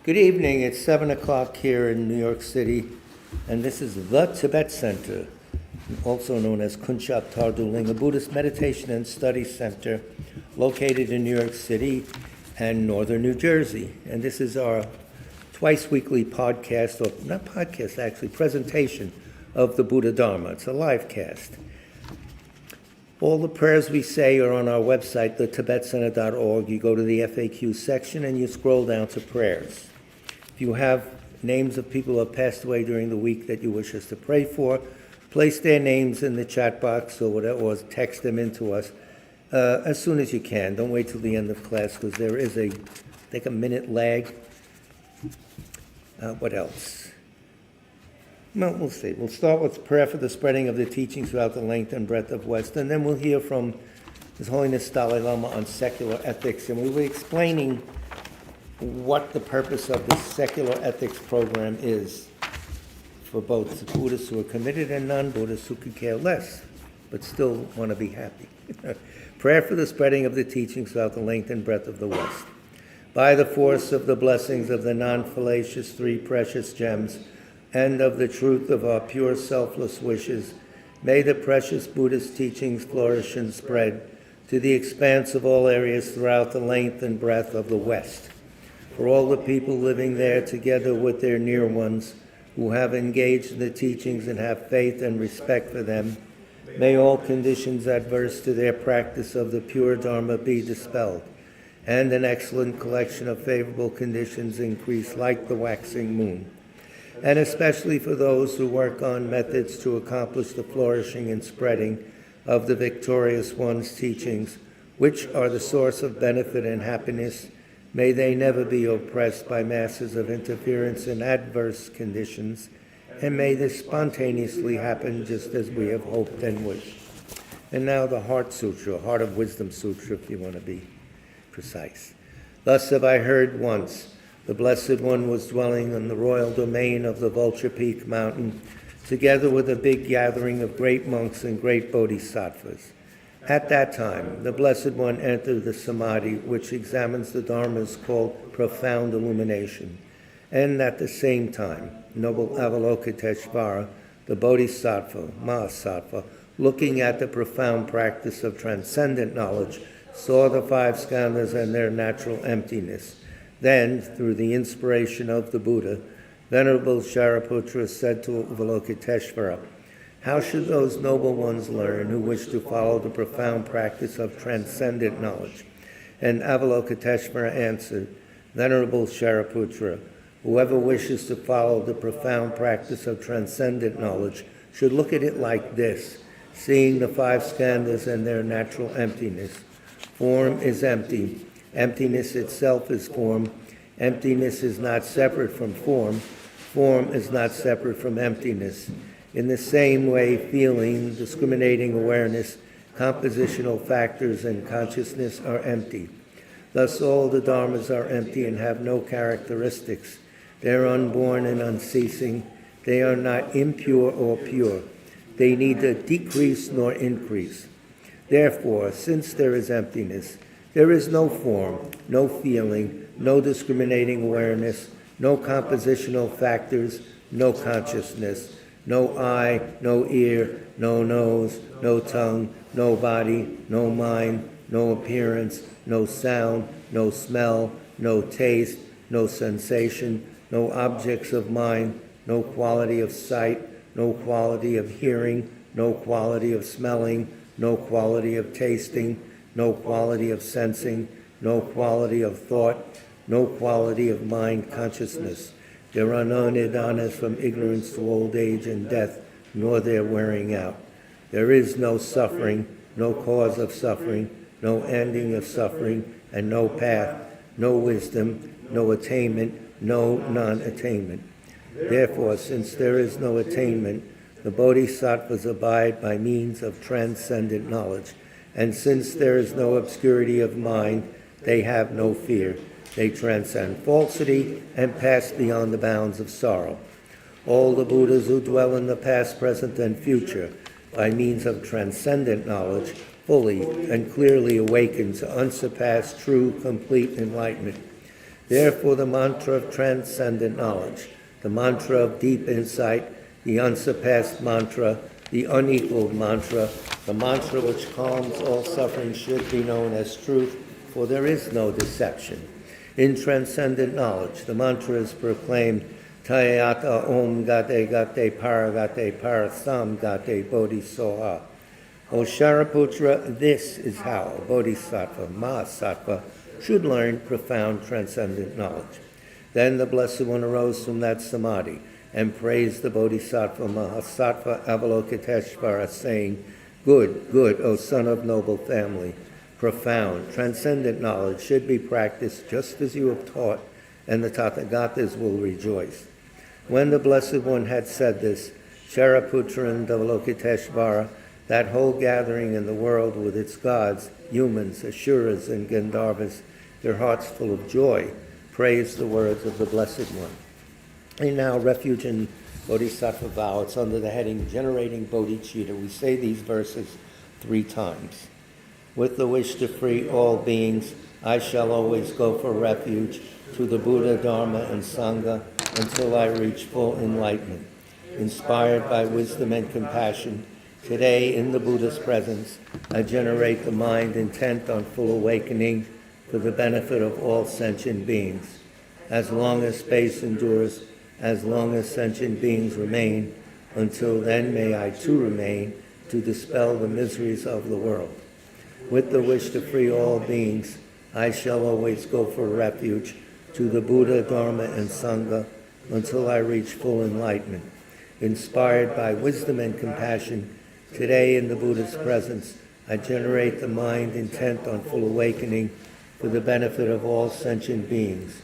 Good evening. It's 7 o'clock here in New York City, and this is the Tibet Center, also known as Kunchap Tarduling, a Buddhist meditation and study center located in New York City and northern New Jersey. And this is our twice weekly podcast, or not podcast actually, presentation of the Buddha Dharma. It's a live cast. All the prayers we say are on our website, thetibetcenter.org. You go to the FAQ section and you scroll down to prayers. If you have names of people who have passed away during the week that you wish us to pray for, place their names in the chat box or whatever, or text them into us as soon as you can. Don't wait till the end of class because there is a minute lag. What else? Well, we'll see. We'll start with prayer for the spreading of the teachings throughout the length and breadth of West, and then we'll hear from His Holiness Dalai Lama on secular ethics, and we'll be explaining what the purpose of this secular ethics program is for both Buddhists who are committed and non-Buddhists who could care less, but still want to be happy. Prayer for the spreading of the teachings throughout the length and breadth of the West. By the force of the blessings of the non-fallacious three precious gems, and of the truth of our pure selfless wishes, may the precious Buddhist teachings flourish and spread to the expanse of all areas throughout the length and breadth of the West. For all the people living there together with their near ones who have engaged in the teachings and have faith and respect for them, may all conditions adverse to their practice of the pure Dharma be dispelled, and an excellent collection of favorable conditions increase like the waxing moon. And especially for those who work on methods to accomplish the flourishing and spreading of the victorious one's teachings, which are the source of benefit and happiness, may they never be oppressed by masses of interference and adverse conditions, and may this spontaneously happen just as we have hoped and wished. And now the Heart Sutra, Heart of Wisdom Sutra, if you want to be precise. Thus have I heard once, the Blessed One was dwelling on the royal domain of the Vulture Peak Mountain, together with a big gathering of great monks and great bodhisattvas. At that time, the Blessed One entered the Samadhi, which examines the Dharmas called profound illumination. And at the same time, noble Avalokiteshvara, the Bodhisattva, Mahasattva, looking at the profound practice of transcendent knowledge, saw the five skandhas and their natural emptiness. Then, through the inspiration of the Buddha, Venerable Shariputra said to Avalokiteshvara, "How should those noble ones learn who wish to follow the profound practice of transcendent knowledge?" And Avalokiteshvara answered, "Venerable Shariputra, whoever wishes to follow the profound practice of transcendent knowledge should look at it like this, seeing the five skandhas and their natural emptiness. Form is empty. Emptiness itself is form. Emptiness is not separate from form. Form is not separate from emptiness. In the same way, feeling, discriminating awareness, compositional factors, and consciousness are empty. Thus all the dharmas are empty and have no characteristics. They are unborn and unceasing. They are not impure or pure. They neither decrease nor increase. Therefore, since there is emptiness, there is no form, no feeling, no discriminating awareness, no compositional factors, no consciousness, no eye, no ear, no nose, no tongue, no body, no mind, no appearance, no sound, no smell, no taste, no sensation, no objects of mind, no quality of sight, no quality of hearing, no quality of smelling, no quality of tasting, no quality of sensing, no quality of thought, no quality of mind consciousness. There are no nidanas from ignorance to old age and death, nor their wearing out. There is no suffering, no cause of suffering, no ending of suffering, and no path, no wisdom, no attainment, no non-attainment. Therefore, since there is no attainment, the bodhisattvas abide by means of transcendent knowledge. And since there is no obscurity of mind, they have no fear. They transcend falsity and pass beyond the bounds of sorrow. All the Buddhas who dwell in the past, present, and future, by means of transcendent knowledge, fully and clearly awaken to unsurpassed, true, complete enlightenment. Therefore, the mantra of transcendent knowledge, the mantra of deep insight, the unsurpassed mantra, the unequaled mantra, the mantra which calms all suffering should be known as truth, for there is no deception. In transcendent knowledge, the mantra is proclaimed, Tayata Om Gate Gate Paragate Parasam Gate Bodhisoha. O Shariputra, this is how a Bodhisattva, Mahasattva, should learn profound transcendent knowledge. Then the Blessed One arose from that samadhi and praised the Bodhisattva Mahasattva Avalokiteshvara, saying, Good, good, O son of noble family. Profound, transcendent knowledge should be practiced just as you have taught, and the Tathagatas will rejoice. When the Blessed One had said this, Shariputra and Avalokiteshvara, that whole gathering in the world with its gods, humans, Asuras, and Gandharvas, their hearts full of joy, praised the words of the Blessed One. And now, refuge in Bodhisattva vow. It's under the heading Generating Bodhicitta. We say these verses 3 times. With the wish to free all beings, I shall always go for refuge to the Buddha, Dharma, and Sangha until I reach full enlightenment. Inspired by wisdom and compassion, today in the Buddha's presence, I generate the mind intent on full awakening for the benefit of all sentient beings. As long as space endures, as long as sentient beings remain, until then may I too remain to dispel the miseries of the world. With the wish to free all beings, I shall always go for refuge to the Buddha, Dharma, and Sangha until I reach full enlightenment. Inspired by wisdom and compassion, today in the Buddha's presence, I generate the mind intent on full awakening for the benefit of all sentient beings.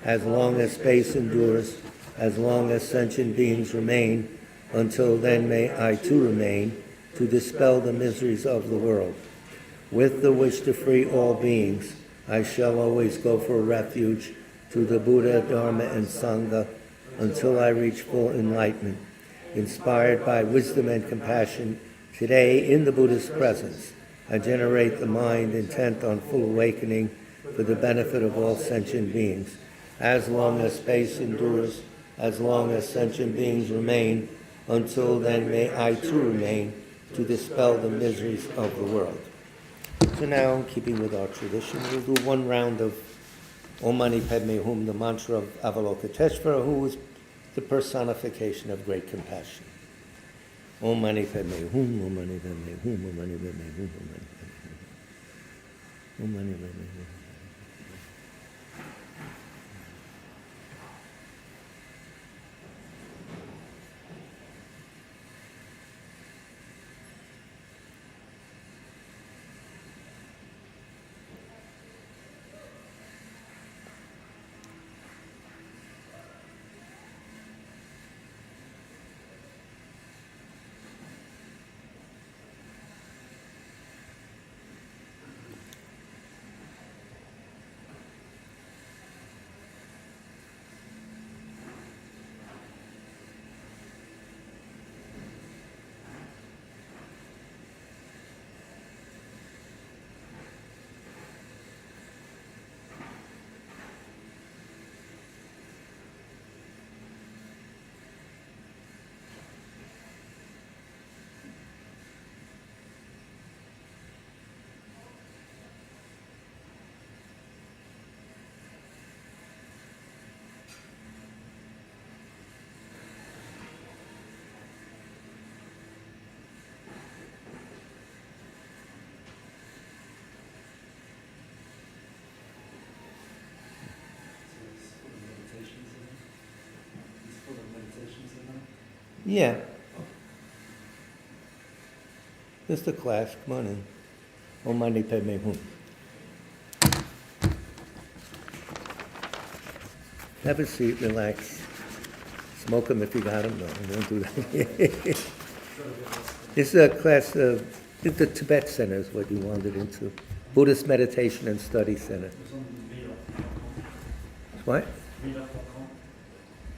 As long as space endures, as long as sentient beings remain, until then may I too remain to dispel the miseries of the world. With the wish to free all beings, I shall always go for refuge to the Buddha, Dharma, and Sangha until I reach full enlightenment. Inspired by wisdom and compassion, today in the Buddha's presence, I generate the mind intent on full awakening for the benefit of all sentient beings. As long as space endures, as long as sentient beings remain, until then may I too remain to dispel the miseries of the world. So now, in keeping with our tradition, we'll do one round of Om Mani Padme Hum, the mantra of Avalokiteshvara, who is the personification of great compassion. Om Mani Padme Hum, Om Mani Padme Hum, Om Mani Padme Hum, Om Mani Padme Hum, Om Mani Padme Hum. Yeah. Just a class, come on in. Om Mani Padme Hum. Have a seat, relax. Smoke them if you got them. No, don't do that. This is a class, the Tibet Center is what you wandered into. Buddhist Meditation and Study Center. What?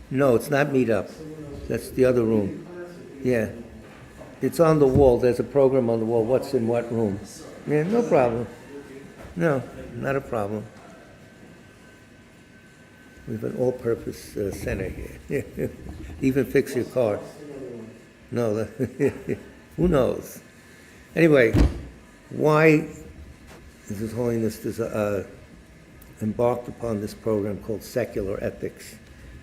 No, it's not Meetup. That's the other room. Yeah. It's on the wall. There's a program on the wall. What's in what room? Yeah, no problem. No, not a problem. We have an all-purpose center here. Even fix your car. No, who knows? Anyway, why is His Holiness embarked upon this program called Secular Ethics,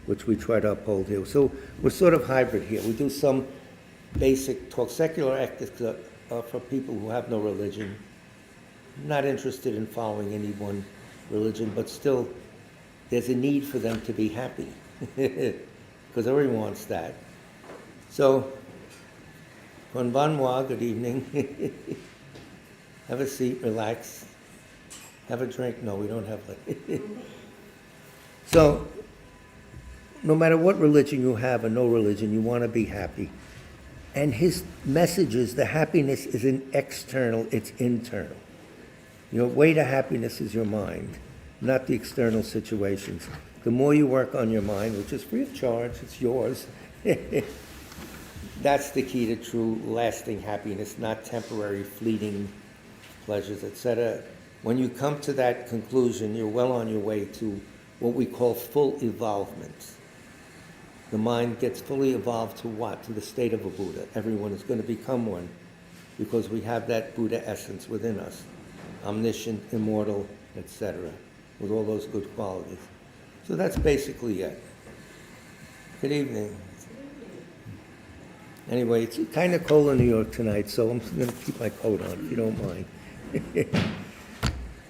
which we try to uphold here. So we're sort of hybrid here. We do some basic talk. Secular ethics are for people who have no religion, not interested in following any one religion, but still there's a need for them to be happy because everyone wants that. So, Konbanwa, good evening. Have a seat, relax. Have a drink. No, we don't have that. So, no matter what religion you have or no religion, you want to be happy. And his message is the happiness isn't external, it's internal. Your way to happiness is your mind, not the external situations. The more you work on your mind, which is free of charge, it's yours, that's the key to true lasting happiness, not temporary fleeting pleasures, etc. When you come to that conclusion, you're well on your way to what we call full evolvement. The mind gets fully evolved to what? To the state of a Buddha. Everyone is going to become one because we have that Buddha essence within us, omniscient, immortal, etc., with all those good qualities. So that's basically it. Good evening. Anyway, it's kind of cold in New York tonight, so I'm going to keep my coat on, if you don't mind.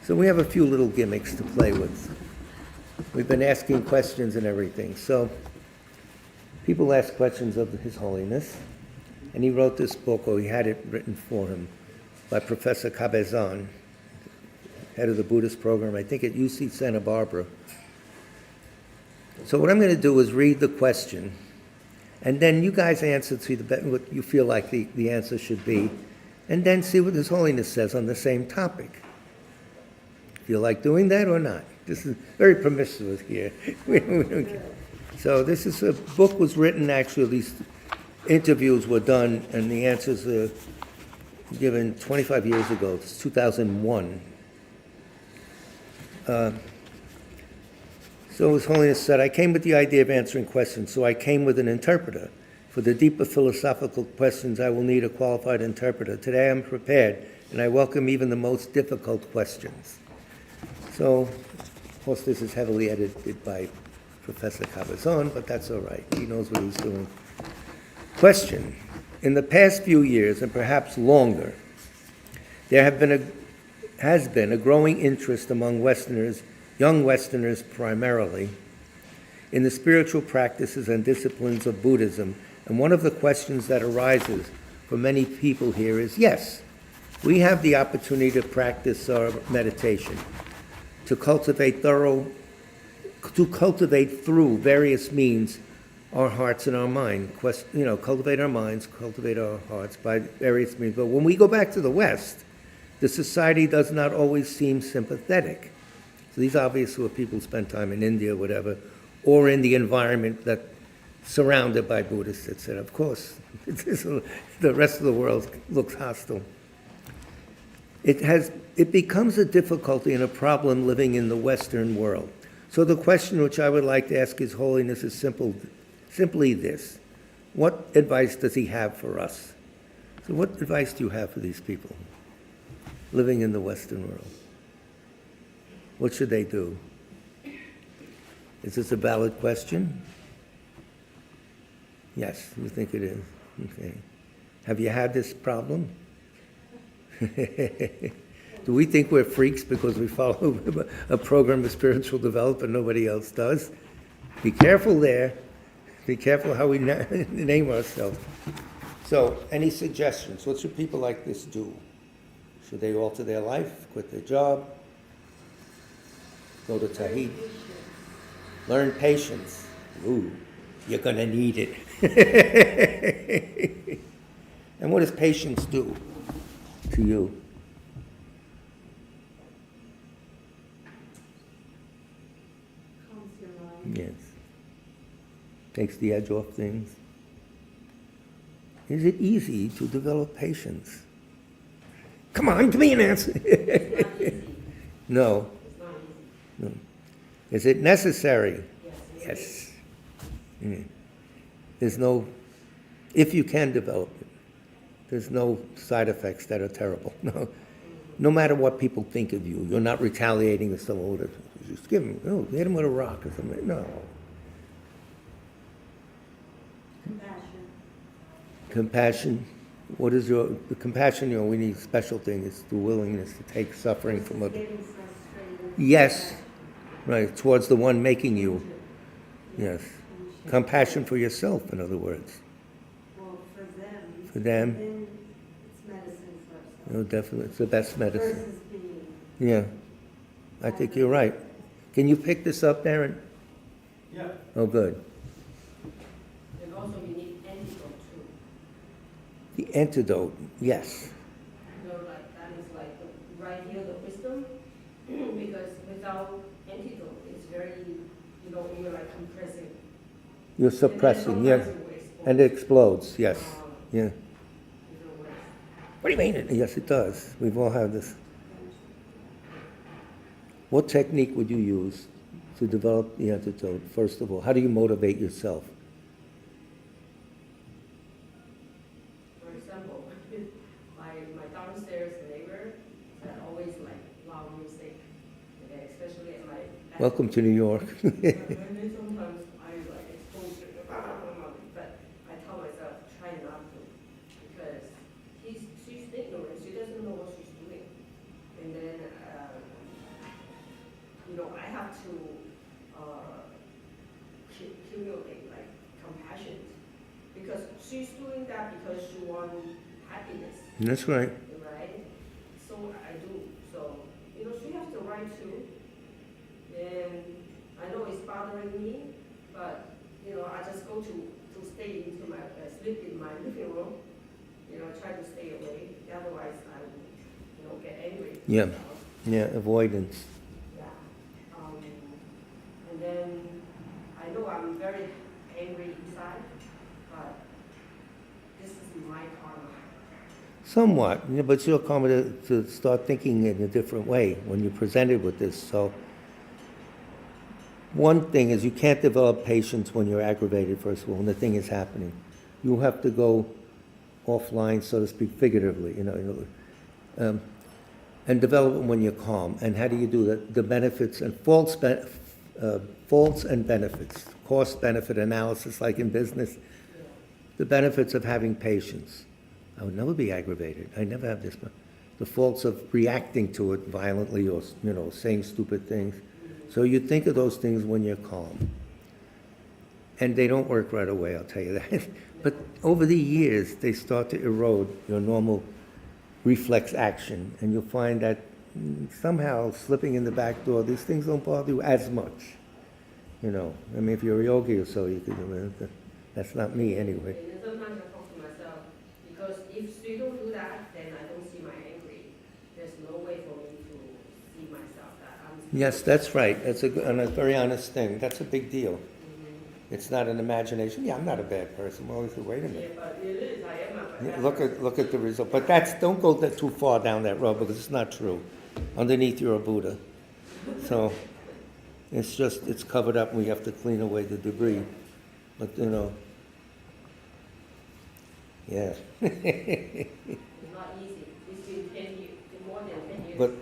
So we have a few little gimmicks to play with. We've been asking questions and everything. So people ask questions of His Holiness, and he wrote this book, or he had it written for him, by Professor Cabezon, head of the Buddhist program, I think at UC Santa Barbara. So what I'm going to do is read the question, and then you guys answer to what you feel like the answer should be, and then see what His Holiness says on the same topic. Feel like doing that or not? This is very permissive here. We don't care. So this is a book was written, actually, these interviews were done, and the answers are given 25 years ago. It's 2001. So His Holiness said, I came with the idea of answering questions, so I came with an interpreter. For the deeper philosophical questions, I will need a qualified interpreter. Today I'm prepared, and I welcome even the most difficult questions. So, of course, this is heavily edited by Professor Cabezon, but that's all right. He knows what he's doing. Question. In the past few years, and perhaps longer, there has been a growing interest among Westerners, young Westerners primarily, in the spiritual practices and disciplines of Buddhism. And one of the questions that arises for many people here is, yes, we have the opportunity to practice our meditation, to cultivate through various means our hearts and our mind. Cultivate our minds, cultivate our hearts by various means. But when we go back to the West, the society does not always seem sympathetic. So these obviously are people who spend time in India, whatever, or in the environment that surrounded by Buddhists, etc. Of course, the rest of the world looks hostile. It becomes a difficulty and a problem living in the Western world. So the question which I would like to ask His Holiness is simply this. What advice does he have for us? So what advice do you have for these people living in the Western world? What should they do? Is this a valid question? Yes, you think it is. Okay. Have you had this problem? Do we think we're freaks because we follow a program of spiritual development nobody else does? Be careful there. Be careful how we name ourselves. So, any suggestions? What should people like this do? Should they alter their life, quit their job, go to Tahiti, learn patience? Ooh, you're going to need it. And what does patience do to you? Calms your mind. Yes. Takes the edge off things. Is it easy to develop patience? Come on, give me an answer. No. It's not easy. No. Is it necessary? Yes. Yes. Mm. There's no, if you can develop it, there's no side effects that are terrible. No, no matter what people think of you, you're not retaliating with someone with a, just give him, oh, hit him with a rock or something. No. Compassion. Compassion. What is the compassion, we need a special thing. It's the willingness to take suffering from other. Getting frustrated. Yes. Right, towards the one making you. Yes. Compassion for yourself, in other words. Well, for them. For them. Then it's medicine for ourselves. Definitely, it's the best medicine. Versus being. Yeah, I think you're right. Can you pick this up, Darren? Yeah. Oh, good. And also you need antidote too. The antidote, yes. You know, like that is like right here the wisdom, because without antidote, it's very, you're like compressing. You're suppressing, yes. And it explodes, yes. Yeah. What do you mean? Yes, it does. We've all had this. What technique would you use to develop the antidote, first of all? How do you motivate yourself? For example, my downstairs neighbor that always like loud music, and especially at my Welcome to New York. and then sometimes I like expose it, but I tell myself try not to, because she's ignorant. She doesn't know what she's doing, and then I have to accumulate like compassion, because she's doing that because she wants happiness, That's right. right? So I do. So she has the right to. And I know it's bothering me, but I just go to stay into my sleep in my living room. Try to stay away. Otherwise, I will get angry. Yeah. Yeah, avoidance. Yeah. And then I know I'm very angry inside, but this is my karma. Somewhat, yeah, but you'll come to start thinking in a different way when you're presented with this. So one thing is you can't develop patience when you're aggravated, first of all, and the thing is happening. You have to go offline, so to speak, figuratively, and develop it when you're calm. And how do you do that? The benefits and faults and benefits, cost-benefit analysis, like in business. The benefits of having patience. I would never be aggravated. I never have this. The faults of reacting to it violently or, saying stupid things. So you think of those things when you're calm. And they don't work right away, I'll tell you that. But over the years, they start to erode your normal reflex action. And you'll find that somehow slipping in the back door, these things don't bother you as much. If you're a yogi or so, you could, that's not me anyway. And then sometimes I talk to myself, because if you don't do that, then I don't see my angry. There's no way for me to see myself that I'm. Yes, that's right. That's a very honest thing. That's a big deal. It's not an imagination. Yeah, I'm not a bad person. Well, wait a Yeah, minute. but it is. I am a bad Yeah, person. look at the result. But don't go too far down that road, because it's not true. Underneath you're a Buddha. So it's covered up and we have to clean away the debris. But yeah. It's not easy. It's been 10 years, more than 10 years. But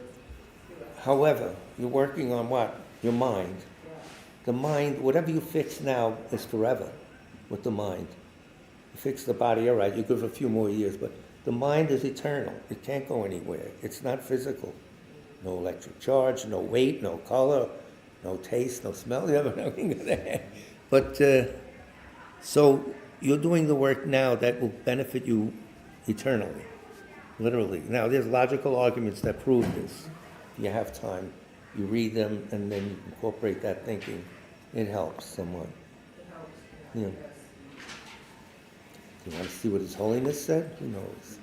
however, you're working on what? Your mind. Yeah. The mind, whatever you fix now is forever with the mind. You fix the body, all right, you give a few more years, but the mind is eternal. It can't go anywhere. It's not physical. No electric charge, no weight, no color, no taste, no smell. You have nothing of that. But so you're doing the work now that will benefit you eternally, literally. Now, there's logical arguments that prove this. If you have time, you read them and then you incorporate that thinking. It helps somewhat. It helps. Yeah. You want to see what His Holiness said? Who knows?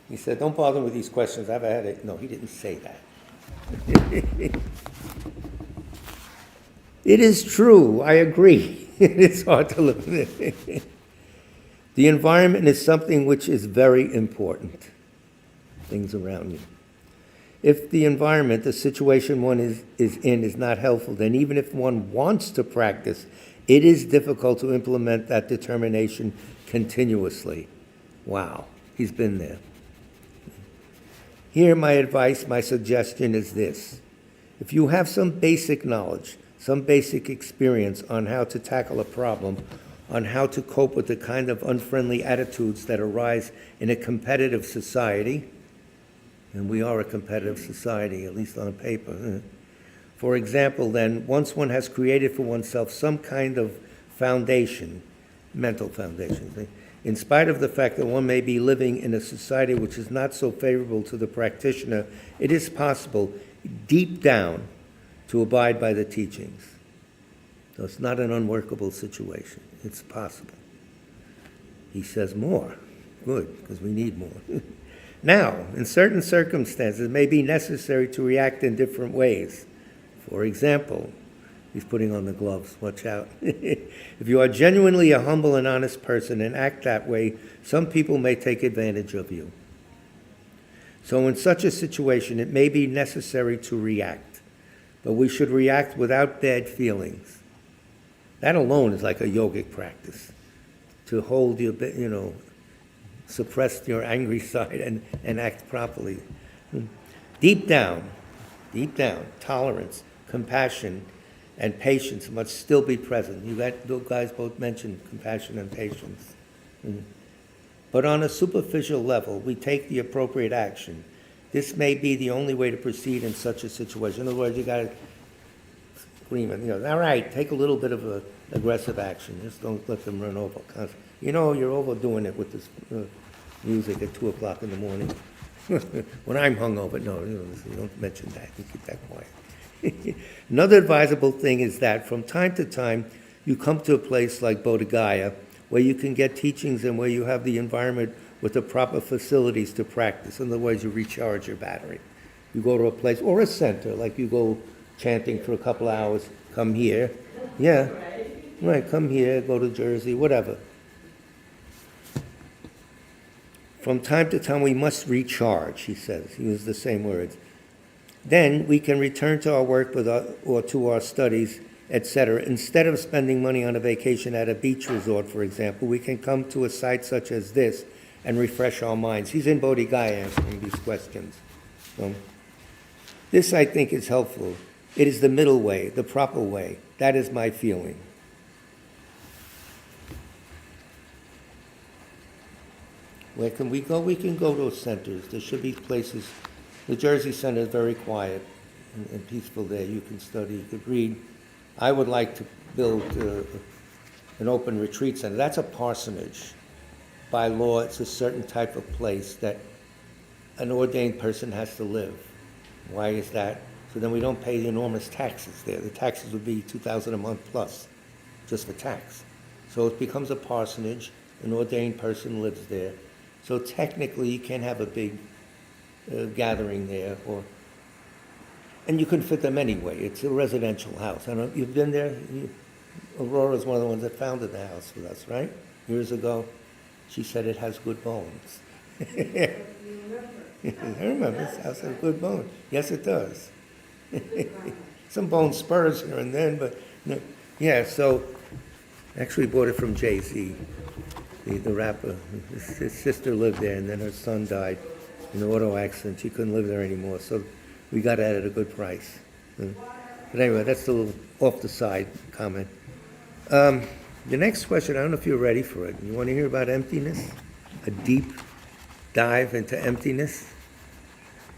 He said, don't bother with these questions. I have a headache. No, he didn't say that. It is true. I agree. It is hard to live. The environment is something which is very important. Things around you. If the environment, the situation one is in, is not helpful, then even if one wants to practice It is difficult to implement that determination continuously. Wow, he's been there. Here, my advice, my suggestion is this. If you have some basic knowledge, some basic experience on how to tackle a problem, on how to cope with the kind of unfriendly attitudes that arise in a competitive society, and we are a competitive society, at least on paper. For example, then, once one has created for oneself some kind of foundation, mental foundation, in spite of the fact that one may be living in a society which is not so favorable to the practitioner, it is possible, deep down, to abide by the teachings. So it's not an unworkable situation. It's possible. He says more. Good, because we need more. Now, in certain circumstances, it may be necessary to react in different ways. For example, he's putting on the gloves, watch out. If you are genuinely a humble and honest person and act that way, some people may take advantage of you. So in such a situation, it may be necessary to react, but we should react without bad feelings. That alone is like a yogic practice, to hold your, suppress your angry side and act properly. Deep down, tolerance, compassion, and patience must still be present. You guys both mentioned compassion and patience. But on a superficial level, we take the appropriate action. This may be the only way to proceed in such a situation. In other words, you got to scream and, all right, take a little bit of aggressive action. Just don't let them run over. You're overdoing it with this music at 2 o'clock in the morning. When I'm hungover, no, you don't mention that. You keep that quiet. Another advisable thing is that from time to time, you come to a place like Bodh Gaya where you can get teachings and where you have the environment with the proper facilities to practice. In other words, you recharge your battery. You go to a place, or a center, like you go chanting for a couple hours, come here. Yeah, right, come here, go to Jersey, whatever. From time to time, we must recharge, he says. He used the same words. Then we can return to our work or to our studies, etc. Instead of spending money on a vacation at a beach resort, for example, we can come to a site such as this and refresh our minds. He's in Bodh Gaya answering these questions. So, this, I think, is helpful. It is the middle way, the proper way. That is my feeling. Where can we go? We can go to centers. There should be places. The Jersey Center is very quiet and peaceful there. You can study, you could read. I would like to build an open retreat center. That's a parsonage. By law, it's a certain type of place that an ordained person has to live. Why is that? So then we don't pay the enormous taxes there. The taxes would be $2,000 a month plus, just for tax. So it becomes a parsonage. An ordained person lives there. So technically, you can't have a big gathering there, and you can fit them anyway. It's a residential house. I don't know, you've been there? Aurora's one of the ones that founded the house with us, right? Years ago. She said it has good bones. I remember, this house has good bones. Yes, it does. Some bone spurs here and then, but no. Yeah, so actually bought it from Jay-Z, the rapper. His sister lived there, and then her son died in an auto accident. She couldn't live there anymore, so we got it at a good price. But anyway, that's a little off the side comment. The next question, I don't know if you're ready for it. You want to hear about emptiness? A deep dive into emptiness?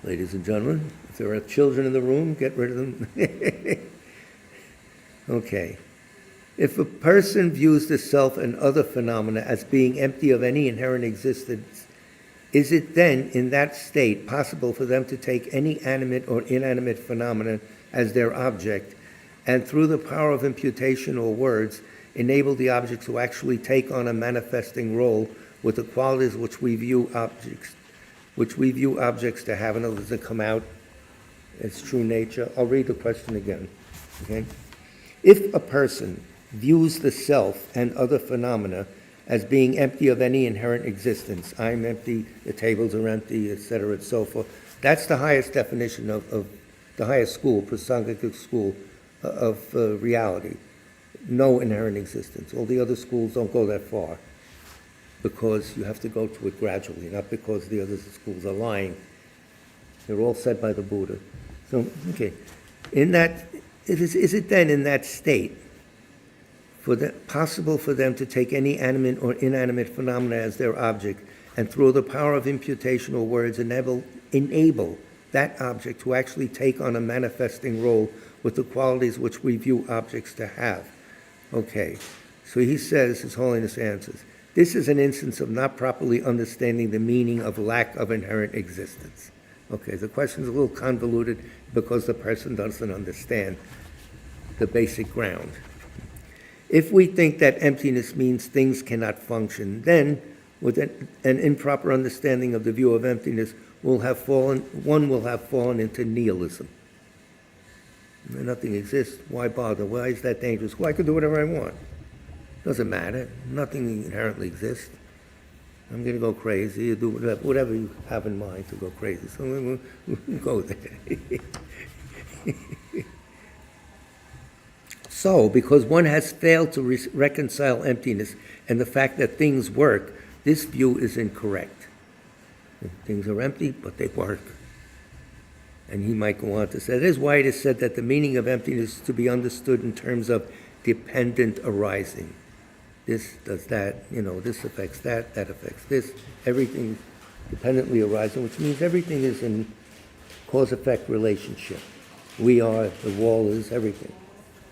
Ladies and gentlemen, if there are children in the room, get rid of them. Okay. If a person views the self and other phenomena as being empty of any inherent existence, is it then, in that state, possible for them to take any animate or inanimate phenomena as their object, and through the power of imputation or words, enable the object to actually take on a manifesting role with the qualities which we view objects to have, in other words, to come out its true nature? I'll read the question again. Okay? If a person views the self and other phenomena as being empty of any inherent existence, I'm empty, the tables are empty, etc., and so forth, that's the highest definition of the highest school, Prasangika school, of reality. no inherent existence. All the other schools don't go that far because you have to go to it gradually, not because the other schools are lying. They're all said by the Buddha. So, okay. In that, is it then in that state possible for them to take any animate or inanimate phenomena as their object and through the power of imputation or words enable that object to actually take on a manifesting role with the qualities which we view objects to have? Okay, so he says, His Holiness answers, this is an instance of not properly understanding the meaning of lack of inherent existence. Okay, the question is a little convoluted because the person doesn't understand the basic ground. If we think that emptiness means things cannot function, then with an improper understanding of the view of emptiness, one will have fallen into nihilism. When nothing exists, why bother? Why is that dangerous? Well, I can do whatever I want. Doesn't matter. Nothing inherently exists. I'm going to go crazy. You do whatever you have in mind to go crazy. So we'll go there. So, because one has failed to reconcile emptiness and the fact that things work, this view is incorrect. Things are empty, but they work. And he might go on to say, that is why it is said that the meaning of emptiness is to be understood in terms of dependent arising. This does that, this affects that, that affects this. Everything dependently arising, which means everything is in cause-effect relationship. We are, the wall is, everything.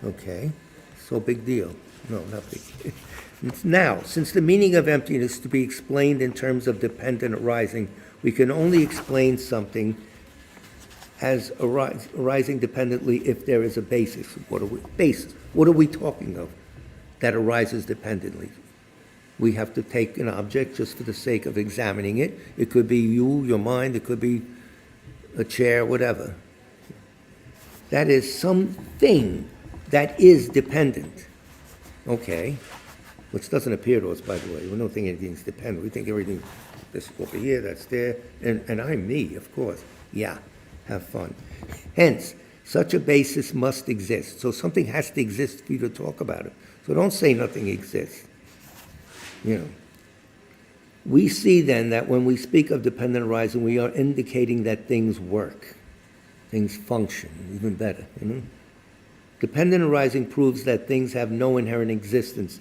Okay, so big deal. No, not big. Now, since the meaning of emptiness is to be explained in terms of dependent arising, we can only explain something as arising dependently if there is a basis. What are we talking of that arises dependently? We have to take an object just for the sake of examining it. It could be you, your mind, it could be a chair, whatever. That is something that is dependent. Okay, which doesn't appear to us, by the way. We don't think anything's dependent. We think everything, this over here, that's there, and I'm me, of course. Yeah, have fun. Hence, such a basis must exist. So something has to exist for you to talk about it. So don't say nothing exists. We see then that when we speak of dependent arising, we are indicating that things work, things function, even better. Dependent arising proves that things have no inherent existence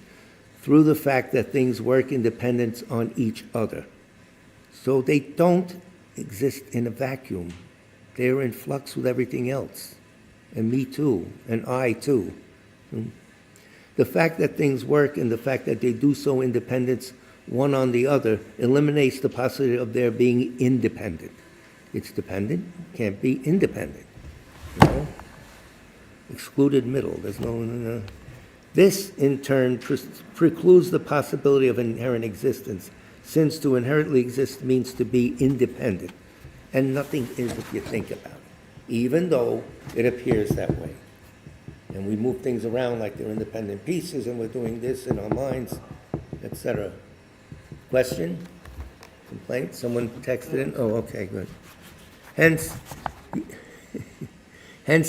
through the fact that things work in dependence on each other. So they don't exist in a vacuum. They're in flux with everything else. And me too, and I too. The fact that things work and the fact that they do so in dependence one on the other eliminates the possibility of their being independent. It's dependent, can't be independent. Excluded middle. There's no. This, in turn, precludes the possibility of inherent existence, since to inherently exist means to be independent, and nothing is if you think about it, even though it appears that way. And we move things around like they're independent pieces, and we're doing this in our minds, etc. Question? Complaint? Someone texted in? Oh, okay, good. Hence,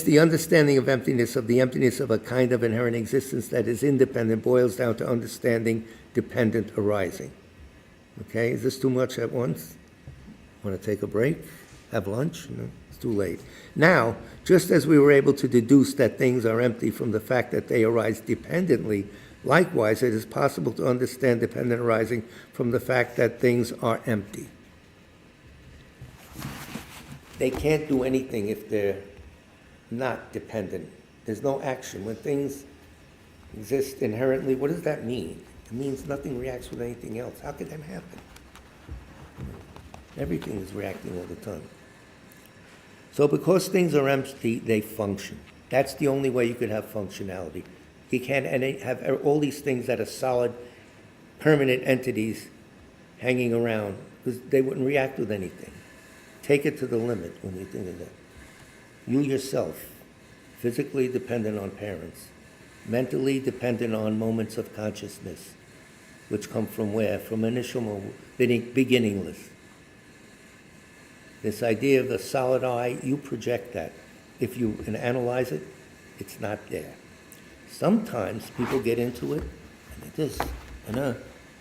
the understanding of emptiness, of the emptiness of a kind of inherent existence that is independent, boils down to understanding dependent arising. Okay, is this too much at once? Want to take a break? Have lunch? No, it's too late. Now, just as we were able to deduce that things are empty from the fact that they arise dependently, likewise, it is possible to understand dependent arising from the fact that things are empty. They can't do anything if they're not dependent. There's no action. When things exist inherently, what does that mean? It means nothing reacts with anything else. How could that happen? Everything is reacting all the time. So because things are empty, they function. That's the only way you could have functionality. You can't have all these things that are solid, permanent entities hanging around, because they wouldn't react with anything. Take it to the limit when you think of that. You yourself, physically dependent on parents, mentally dependent on moments of consciousness, which come from where? From initial beginningless. This idea of the solid I, you project that. If you can analyze it, it's not there. Sometimes people get into it, and it is,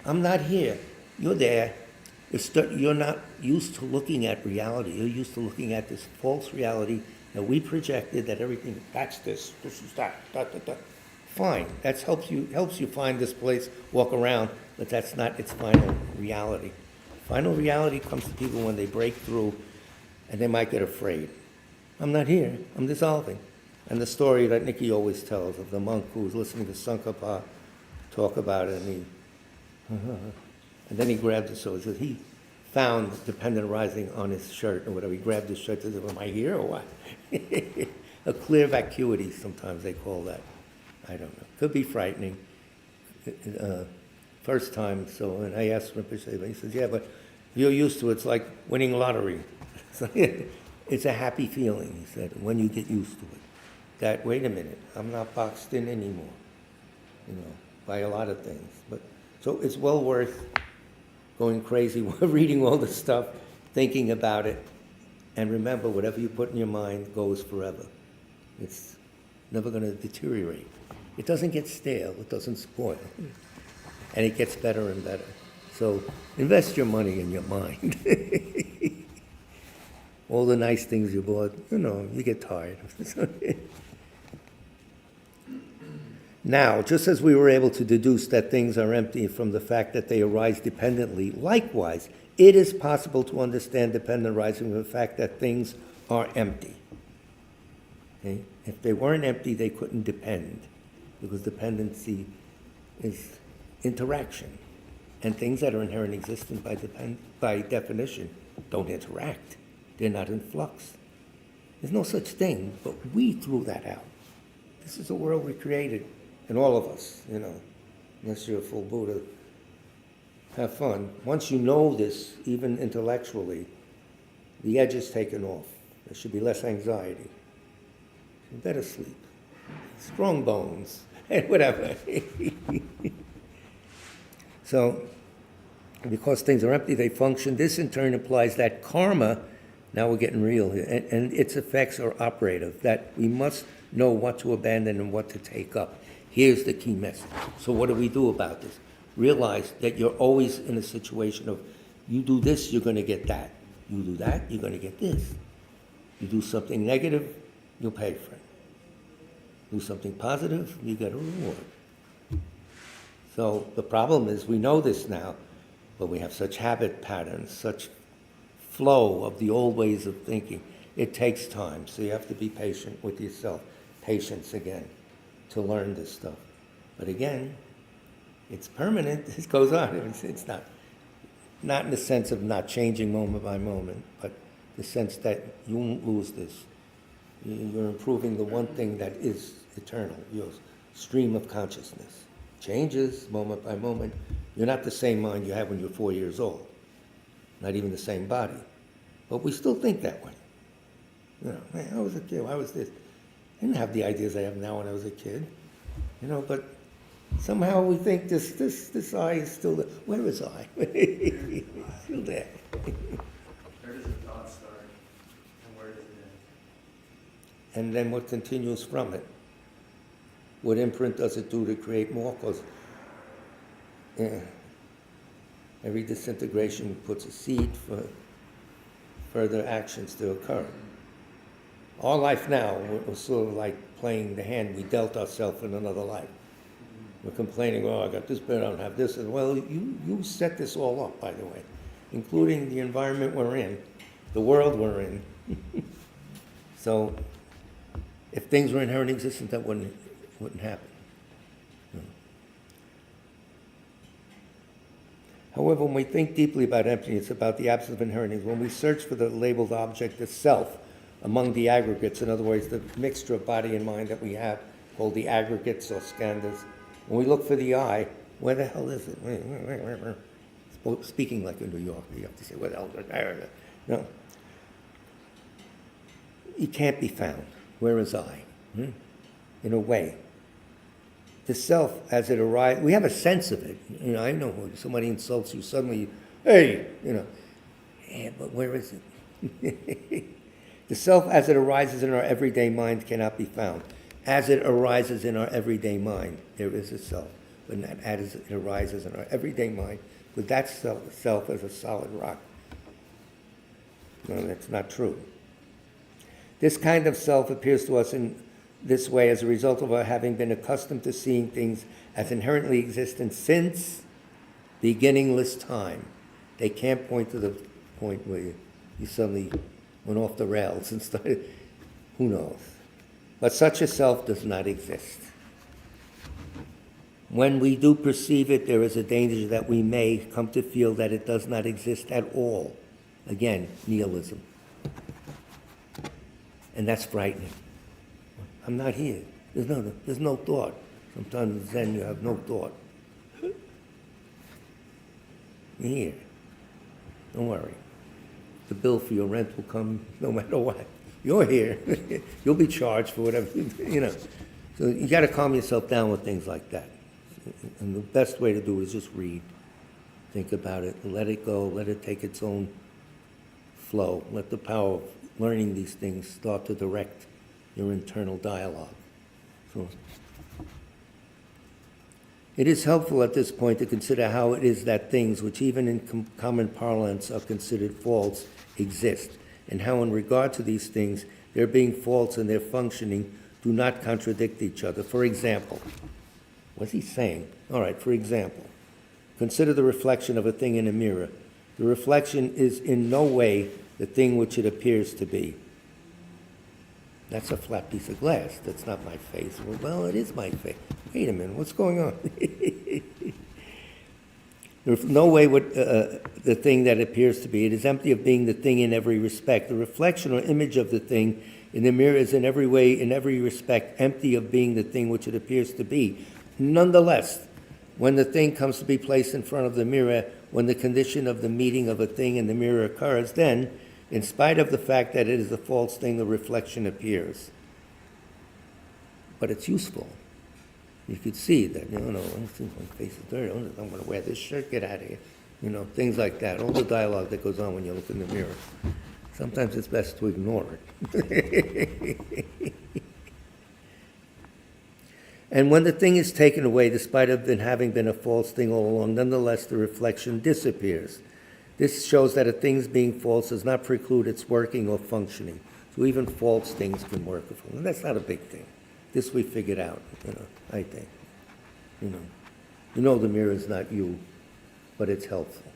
I'm not here, you're there. You're not used to looking at reality. You're used to looking at this false reality that we projected, that everything, that's this is that, da. Fine, that helps you find this place, walk around, but that's not its final reality. Final reality comes to people when they break through, and they might get afraid. I'm not here, I'm dissolving. And the story that Nikki always tells of the monk who was listening to Sankapa talk about it, and then he grabbed his sword. He found dependent arising on his shirt or whatever. He grabbed his shirt and said, am I here or what? A clear vacuity, sometimes they call that. I don't know. Could be frightening. First time, so, and I asked Rinpoche, he says, yeah, but you're used to it. It's like winning lottery. It's a happy feeling, he said, when you get used to it. That, wait a minute, I'm not boxed in anymore, by a lot of things. But so it's well worth going crazy, reading all the stuff, thinking about it, and remember, whatever you put in your mind goes forever. It's never going to deteriorate. It doesn't get stale, it doesn't spoil, and it gets better and better. So invest your money in your mind. All the nice things you bought, you get tired. Now, just as we were able to deduce that things are empty from the fact that they arise dependently, likewise, it is possible to understand dependent arising from the fact that things are empty. Okay? If they weren't empty, they couldn't depend, because dependency is interaction. And things that are inherent existence by definition don't interact. They're not in flux. There's no such thing, but we threw that out. This is the world we created. And all of us, unless you're a full Buddha, have fun. Once you know this, even intellectually, the edge is taken off. There should be less anxiety. Better sleep. Strong bones. Whatever. So, because things are empty, they function. This in turn implies that karma, now we're getting real here, and its effects are operative, that we must know what to abandon and what to take up. Here's the key message. So what do we do about this? Realize that you're always in a situation of, you do this, you're going to get that. You do that, you're going to get this. You do something negative, you'll pay for it. Do something positive, you get a reward. So the problem is, we know this now, but we have such habit patterns, such flow of the old ways of thinking. It takes time, so you have to be patient with yourself. Patience again, to learn this stuff. But again, it's permanent. It goes on. It's not in the sense of not changing moment by moment, but the sense that you won't lose this. You're improving the one thing that is eternal, your stream of consciousness. Changes moment by moment. You're not the same mind you had when you were 4 years old. Not even the same body. But we still think that way. Man, I was a kid, I was this. I didn't have the ideas I have now when I was a kid. But somehow we think this I is still there. Where is I? Still there. Where does the thought start, and where does it end? And then what continues from it? What imprint does it do to create more? Because every disintegration puts a seed for further actions to occur. Our life now was sort of like playing the hand we dealt ourselves in another life. We're complaining, I got this bit, I don't have this. Well, you set this all up, by the way, including the environment we're in, the world we're in. So if things were inherent existence, that wouldn't happen. However, when we think deeply about emptiness, it's about the absence of inherent. When we search for the labeled object itself among the aggregates, in other words, the mixture of body and mind that we have, called the aggregates or skandhas, when we look for the I, where the hell is it? Speaking like a New Yorker, you have to say, where the hell is it? No. It can't be found. Where is I? In a way. The self, as it arises, we have a sense of it. I know when somebody insults you, suddenly, hey, yeah, but where is it? The self, as it arises in our everyday mind, cannot be found. as it arises in our everyday mind. There is a self, but not as it arises in our everyday mind, with that self as a solid rock. No, that's not true. This kind of self appears to us in this way as a result of our having been accustomed to seeing things as inherently existent since beginningless time. They can't point to the point where you suddenly went off the rails and started, who knows? But such a self does not exist. When we do perceive it, there is a danger that we may come to feel that it does not exist at all. Again, nihilism. And that's frightening. I'm not here. There's no thought. Sometimes in Zen you have no thought. You're here. Don't worry. The bill for your rent will come no matter what. You're here. You'll be charged for whatever, you know. So you got to calm yourself down with things like that. And the best way to do it is just read. Think about it. Let it go. Let it take its own flow. Let the power of learning these things start to direct your internal dialogue. So it is helpful at this point to consider how it is that things, which even in common parlance are considered false, exist, and how in regard to these things, their being false and their functioning do not contradict each other. For example, what's he saying? All right, for example, consider the reflection of a thing in a mirror. The reflection is in no way the thing which it appears to be. That's a flat piece of glass. That's not my face. Well, it is my face. Wait a minute, what's going on? There's no way what the thing that appears to be. It is empty of being the thing in every respect. The reflection or image of the thing in the mirror is in every way, in every respect, empty of being the thing which it appears to be. Nonetheless, when the thing comes to be placed in front of the mirror, when the condition of the meeting of a thing in the mirror occurs, then, in spite of the fact that it is a false thing, the reflection appears. But it's useful. You could see that, my face is dirty. I'm going to wear this shirt, get out of here. Things like that. All the dialogue that goes on when you look in the mirror. Sometimes it's best to ignore it. And when the thing is taken away, despite of it having been a false thing all along, nonetheless the reflection disappears. This shows that a thing's being false does not preclude its working or functioning. So even false things can work. And that's not a big thing. This we figured out, I think. The mirror is not you, but it's helpful.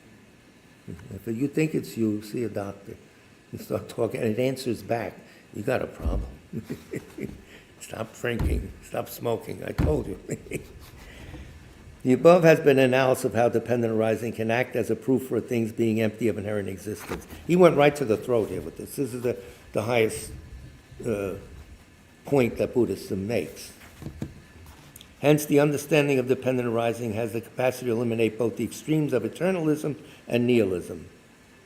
If you think it's you, see a doctor. You start talking, and it answers back. You got a problem. Stop drinking. Stop smoking. I told you. The above has been an analysis of how dependent arising can act as a proof for things being empty of inherent existence. He went right to the throat here with this. This is the highest point that Buddhism makes. Hence, the understanding of dependent arising has the capacity to eliminate both the extremes of eternalism and nihilism.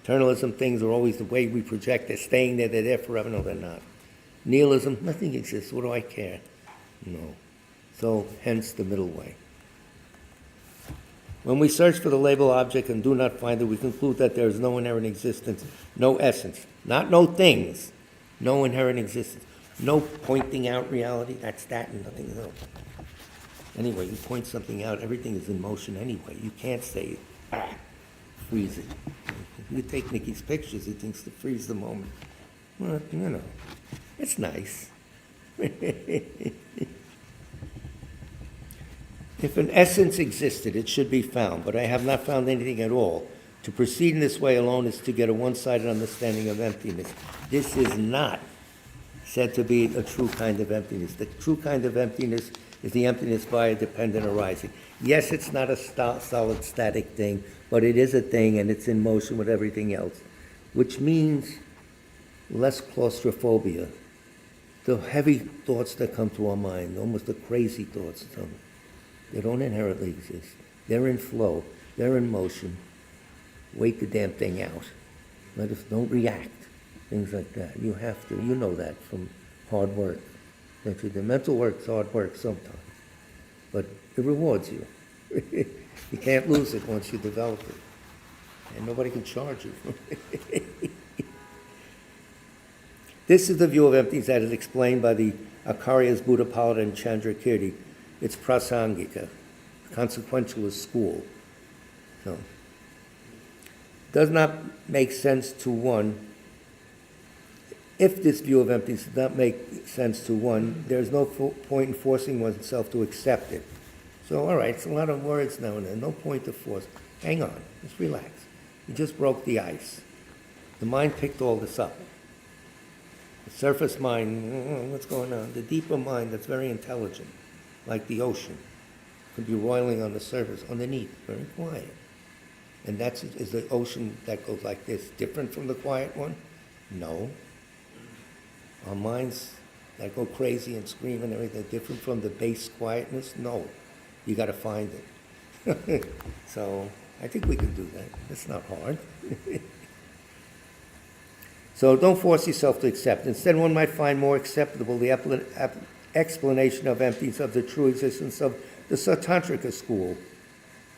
Eternalism, things are always the way we project. They're staying there, they're there forever. No, they're not. Nihilism, nothing exists. What do I care? No. So, hence the middle way. When we search for the label object and do not find it, we conclude that there is no inherent existence, no essence, not no things, no inherent existence, no pointing out reality. That's that and nothing else. Anyway, you point something out, everything is in motion anyway. You can't say, freeze it. You take Nikki's pictures, he thinks to freeze the moment. Well, it's nice. If an essence existed, it should be found, but I have not found anything at all. To proceed in this way alone is to get a one-sided understanding of emptiness. This is not said to be a true kind of emptiness. The true kind of emptiness is the emptiness by a dependent arising. Yes, it's not a solid static thing, but it is a thing and it's in motion with everything else, which means less claustrophobia. The heavy thoughts that come to our mind, almost the crazy thoughts, they don't inherently exist. They're in flow. They're in motion. Wait the damn thing out. Don't react. Things like that. You have to. You know that from hard work. The mental work's hard work sometimes. But it rewards you. You can't lose it once you develop it. And nobody can charge you. This is the view of emptiness that is explained by the Acharya's Buddhapalita and Chandrakirti. It's prasangika, consequentialist school. So, does not make sense to one. If this view of emptiness does not make sense to one, there's no point in forcing oneself to accept it. So, all right, it's a lot of words now and then. No point to force. Hang on, just relax. You just broke the ice. The mind picked all this up. The surface mind, what's going on? The deeper mind that's very intelligent, like the ocean, could be roiling on the surface, underneath, very quiet. And is the ocean that goes like this different from the quiet one? No. Our minds that go crazy and scream and everything, different from the base quietness? No. You got to find it. So I think we can do that. It's not hard. So don't force yourself to accept. Instead, one might find more acceptable the explanation of emptiness of the true existence of the Satantrika school,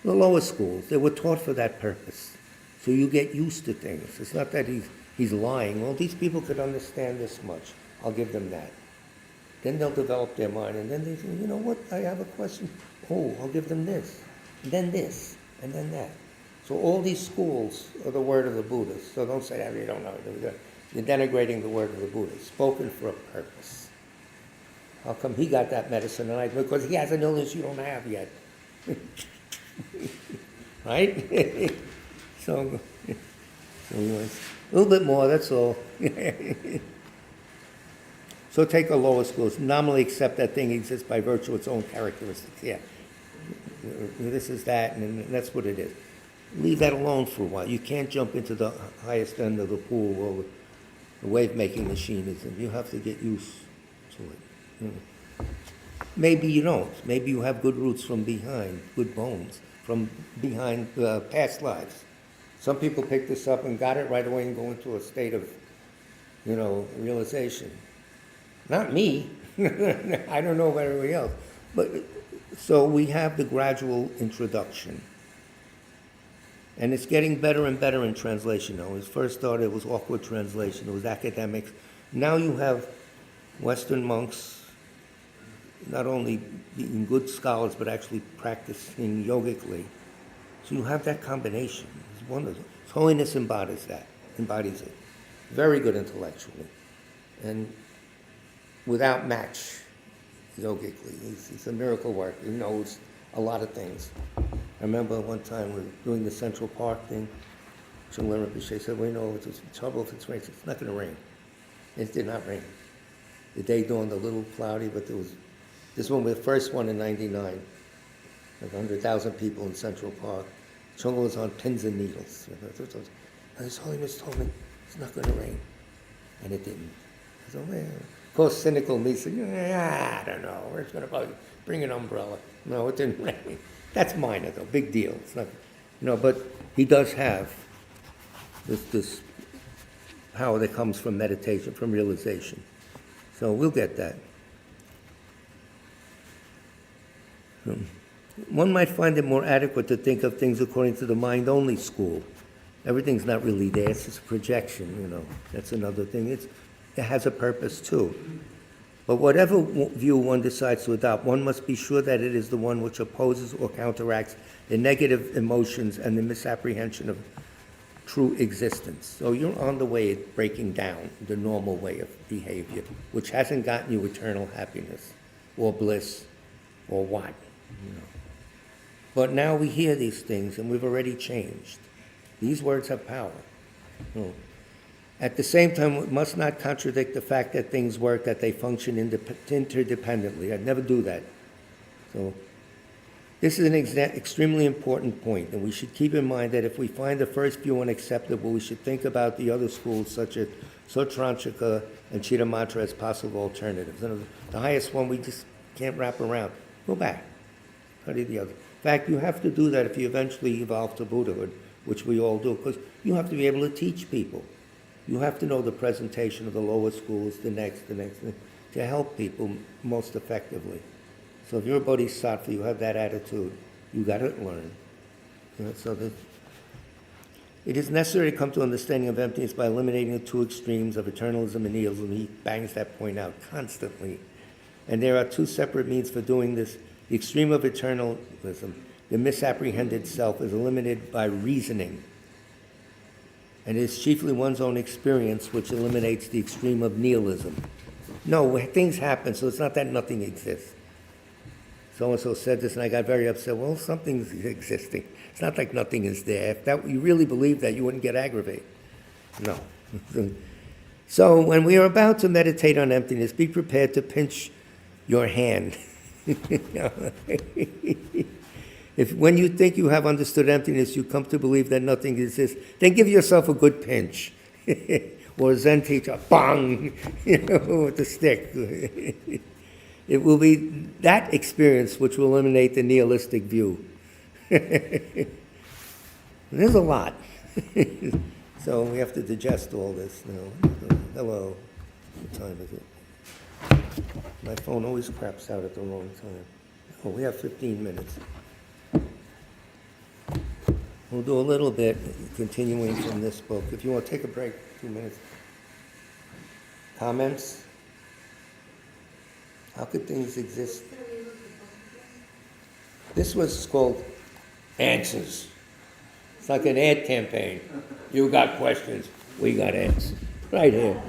the lower schools. They were taught for that purpose. So you get used to things. It's not that he's lying. Well, these people could understand this much. I'll give them that. Then they'll develop their mind, and then they say, you know what, I have a question. Oh, I'll give them this, and then that. So all these schools are the word of the Buddha. So don't say that you don't know. You're denigrating the word of the Buddha, spoken for a purpose. How come he got that medicine and I? Because he has an illness you don't have yet. Right? So anyways, a little bit more, that's all. So take the lower schools. Nominally accept that thing exists by virtue of its own characteristics. Yeah. This is that, and that's what it is. Leave that alone for a while. You can't jump into the highest end of the pool where the wave-making machine is in. You have to get used to it. Maybe you don't. Maybe you have good roots from behind, good bones from behind past lives. Some people pick this up and got it right away and go into a state of, realization. Not me. I don't know about everybody else. But so we have the gradual introduction. And it's getting better and better in translation now. When it first started, it was awkward translation. It was academics. Now you have Western monks not only being good scholars, but actually practicing yogically. So you have that combination. It's wonderful. Holiness embodies it. Very good intellectually. And without match yogically. He's a miracle worker. He knows a lot of things. I remember one time we were doing the Central Park thing. Chunglen Rinpoche said, well, it's trouble if it's rain. It's not going to rain. It did not rain. The day dawned a little cloudy, but this one was the first one in 99. Like 100,000 people in Central Park. Chunglen was on pins and needles. His Holiness told me it's not going to rain. And it didn't. I said, well, of course, cynical me said, I don't know. We're just going to bring an umbrella. No, it didn't rain. That's minor, though. Big deal. It's not, but he does have this power that comes from meditation, from realization. So we'll get that. One might find it more adequate to think of things according to the mind-only school. Everything's not really there. It's just a projection, That's another thing. It has a purpose, too. But whatever view one decides to adopt, one must be sure that it is the one which opposes or counteracts the negative emotions and the misapprehension of true existence. So you're on the way of breaking down the normal way of behavior, which hasn't gotten you eternal happiness or bliss or what. But now we hear these things and we've already changed. These words have power. At the same time, it must not contradict the fact that things work, that they function interdependently. I'd never do that. So this is an extremely important point, and we should keep in mind that if we find the first view unacceptable, we should think about the other schools, such as Sotranchika and Chittamatra, as possible alternatives. And the highest one we just can't wrap around. Go back. Study the other. In fact, you have to do that if you eventually evolve to Buddhahood, which we all do, because you have to be able to teach people. You have to know the presentation of the lower schools, the next, to help people most effectively. So if you're a bodhisattva, you have that attitude, you got to learn. It is necessary to come to understanding of emptiness by eliminating the two extremes of eternalism and nihilism. He bangs that point out constantly. And there are two separate means for doing this. The extreme of eternalism, the misapprehended self, is eliminated by reasoning. And it is chiefly one's own experience which eliminates the extreme of nihilism. No, things happen, so it's not that nothing exists. So-and-so said this, and I got very upset. Well, something's existing. It's not like nothing is there. If that, you really believe that, you wouldn't get aggravated. No. So when we are about to meditate on emptiness, be prepared to pinch your hand. If when you think you have understood emptiness, you come to believe that nothing exists, then give yourself a good pinch. Or a Zen teacher, bang, with the stick. It will be that experience which will eliminate the nihilistic view. There's a lot. So we have to digest all this. Hello. What time is it? My phone always craps out at the wrong time. Oh, we have 15 minutes. We'll do a little bit, continuing from this book. If you want to take a break, 2 minutes. Comments? How could things exist? This was called Answers. It's like an ad campaign. You got questions, we got answers. Right here.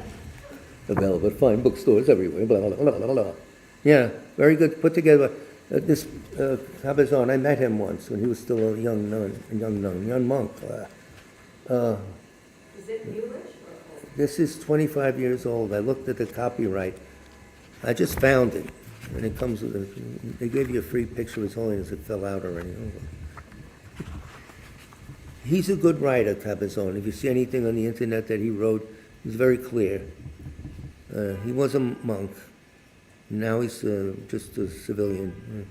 Available at fine bookstores everywhere. Blah, blah, blah, blah, blah. Yeah, very good. Put together. This Cabazon, I met him once when he was still a young monk. Is it newish or? This is 25 years old. I looked at the copyright. I just found it. And it comes with they gave you a free picture of His Holiness. It fell out already. He's a good writer, Cabazon. If you see anything on the internet that he wrote, he's very clear. He was a monk. Now he's just a civilian.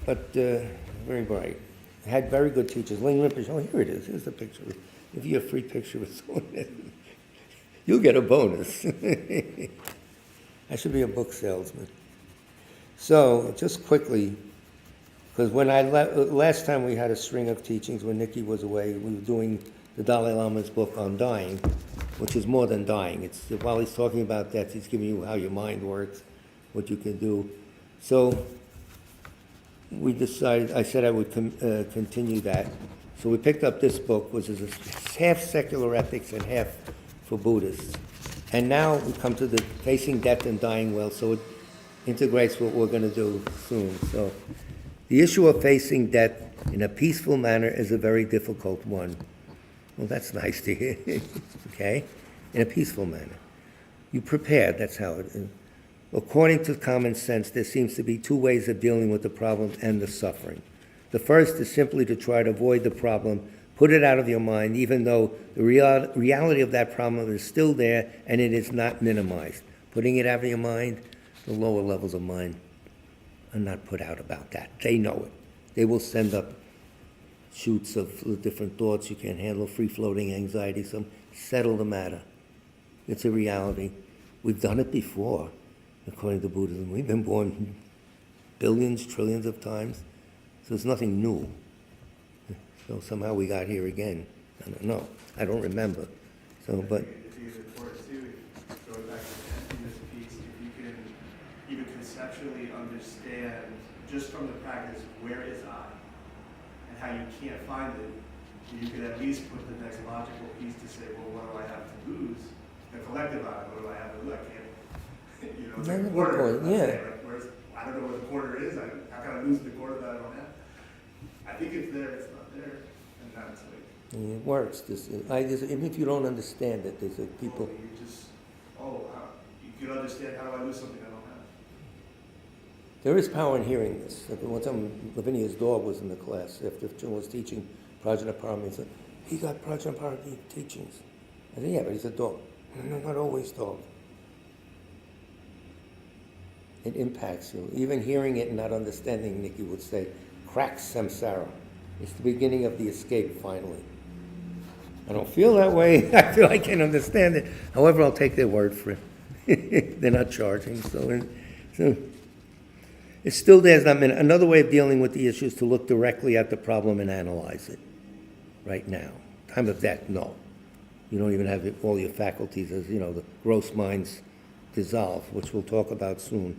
But very bright. Had very good teachers. Ling Rinpoche, oh, here it is. Here's the picture. If you have a free picture with someone, you'll get a bonus. I should be a book salesman. So, just quickly, because when last time we had a string of teachings when Nikki was away, we were doing the Dalai Lama's book on dying, which is more than dying. It's while he's talking about death, he's giving you how your mind works, what you can do. So we decided, I said I would continue that. So we picked up this book, which is half secular ethics and half for Buddhists. And now we come to the facing death and dying well, so it integrates what we're going to do soon. So the issue of facing death in a peaceful manner is a very difficult one. Well, that's nice to hear. Okay? In a peaceful manner. You prepared, that's how it is. According to common sense, there seems to be two ways of dealing with the problem and the suffering. The first is simply to try to avoid the problem, put it out of your mind, even though the reality of that problem is still there and it is not minimized. Putting it out of your mind, the lower levels of mind are not put out about that. They know it. They will send up shoots of different thoughts you can't handle, free-floating anxiety, some settle the matter. It's a reality. We've done it before, according to Buddhism. We've been born billions, trillions of times, so it's nothing new. So somehow we got here again. I don't know. I don't remember. So, but It's even important too, going back to the emptiness piece, if you can even conceptually understand, just from the practice, where is I, and how you can't find it, you could at least put the next logical piece to say, well, what do I have to lose? The collective I, what do I have to lose? I can't, it's like a quarter. I don't know where the quarter is. How can I lose the quarter that I don't have? I think it's there, it's not there, and that's like. it works. Even if you don't understand it, there's people. You can understand how do I lose something I don't have. There is power in hearing this. Like one time, Lavinia's dog was in the class after Jim was teaching Prajnaparami. He said, he got Prajnaparami teachings. I said, yeah, but he's a dog. No, not always dog. It impacts you. Even hearing it and not understanding, Nikki would say, cracks samsara. It's the beginning of the escape, finally. I don't feel that way. I feel I can understand it. However, I'll take their word for it. They're not charging, so it's still there. Another way of dealing with the issue is to look directly at the problem and analyze it. Right now, time of death, no. You don't even have all your faculties, as the gross minds dissolve, which we'll talk about soon.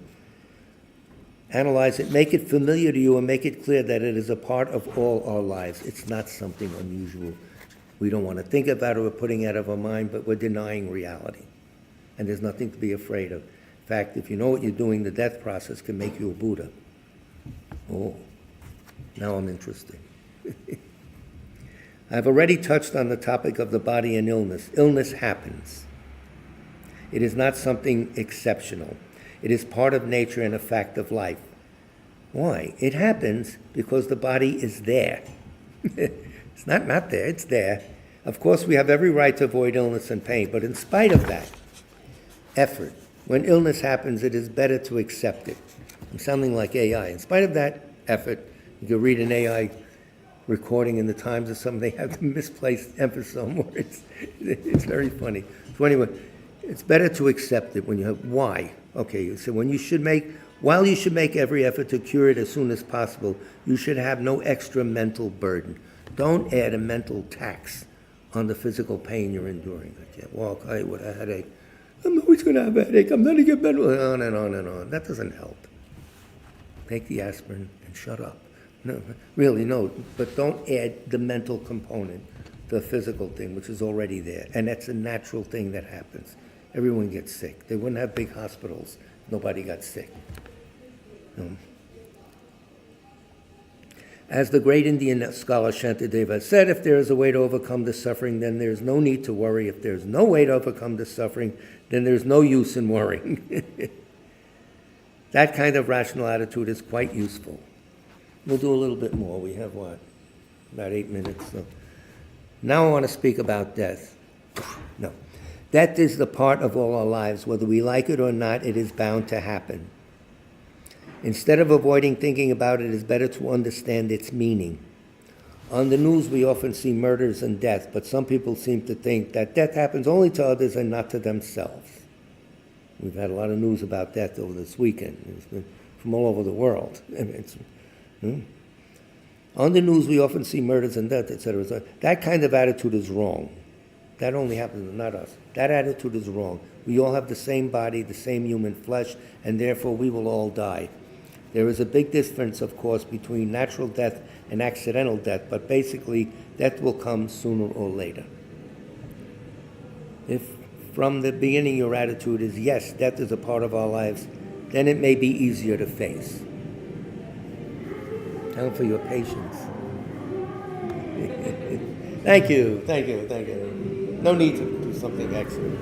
Analyze it, make it familiar to you, and make it clear that it is a part of all our lives. It's not something unusual. We don't want to think about it, we're putting it out of our mind, but we're denying reality. And there's nothing to be afraid of. In fact, if you know what you're doing, the death process can make you a Buddha. Oh, now I'm interested. I've already touched on the topic of the body and illness. Illness happens. It is not something exceptional. It is part of nature and a fact of life. Why? It happens because the body is there. It's not there, it's there. Of course, we have every right to avoid illness and pain, but in spite of that effort, when illness happens, it is better to accept it. I'm sounding like AI. In spite of that effort, you can read an AI recording in the Times or something, they have the misplaced emphasis on words. It's very funny. So anyway, it's better to accept it when you have, why? Okay, so while you should make every effort to cure it as soon as possible, you should have no extra mental burden. Don't add a mental tax on the physical pain you're enduring. I can't walk, I with a headache. I'm always going to have a headache, I'm going to get better, on and on and on. That doesn't help. Take the aspirin and shut up. No, really, no, but don't add the mental component, the physical thing, which is already there. And that's a natural thing that happens. Everyone gets sick. They wouldn't have big hospitals. Nobody got sick. No. As the great Indian scholar Shantideva said, if there is a way to overcome the suffering, then there is no need to worry. If there is no way to overcome the suffering, then there is no use in worrying. That kind of rational attitude is quite useful. We'll do a little bit more. We have what? About 8 minutes. So. Now I want to speak about death. No. Death is the part of all our lives. Whether we like it or not, it is bound to happen. Instead of avoiding thinking about it, it is better to understand its meaning. On the news, we often see murders and death, but some people seem to think that death happens only to others and not to themselves. We've had a lot of news about death over this weekend. It's been from all over the world. On the news, we often see murders and death, etc. That kind of attitude is wrong. That only happens to not us. That attitude is wrong. We all have the same body, the same human flesh, and therefore we will all die. There is a big difference, of course, between natural death and accidental death, but basically, death will come sooner or later. If from the beginning your attitude is, yes, death is a part of our lives, then it may be easier to face. Thank you for your patience. Thank you. No need to do something excellent.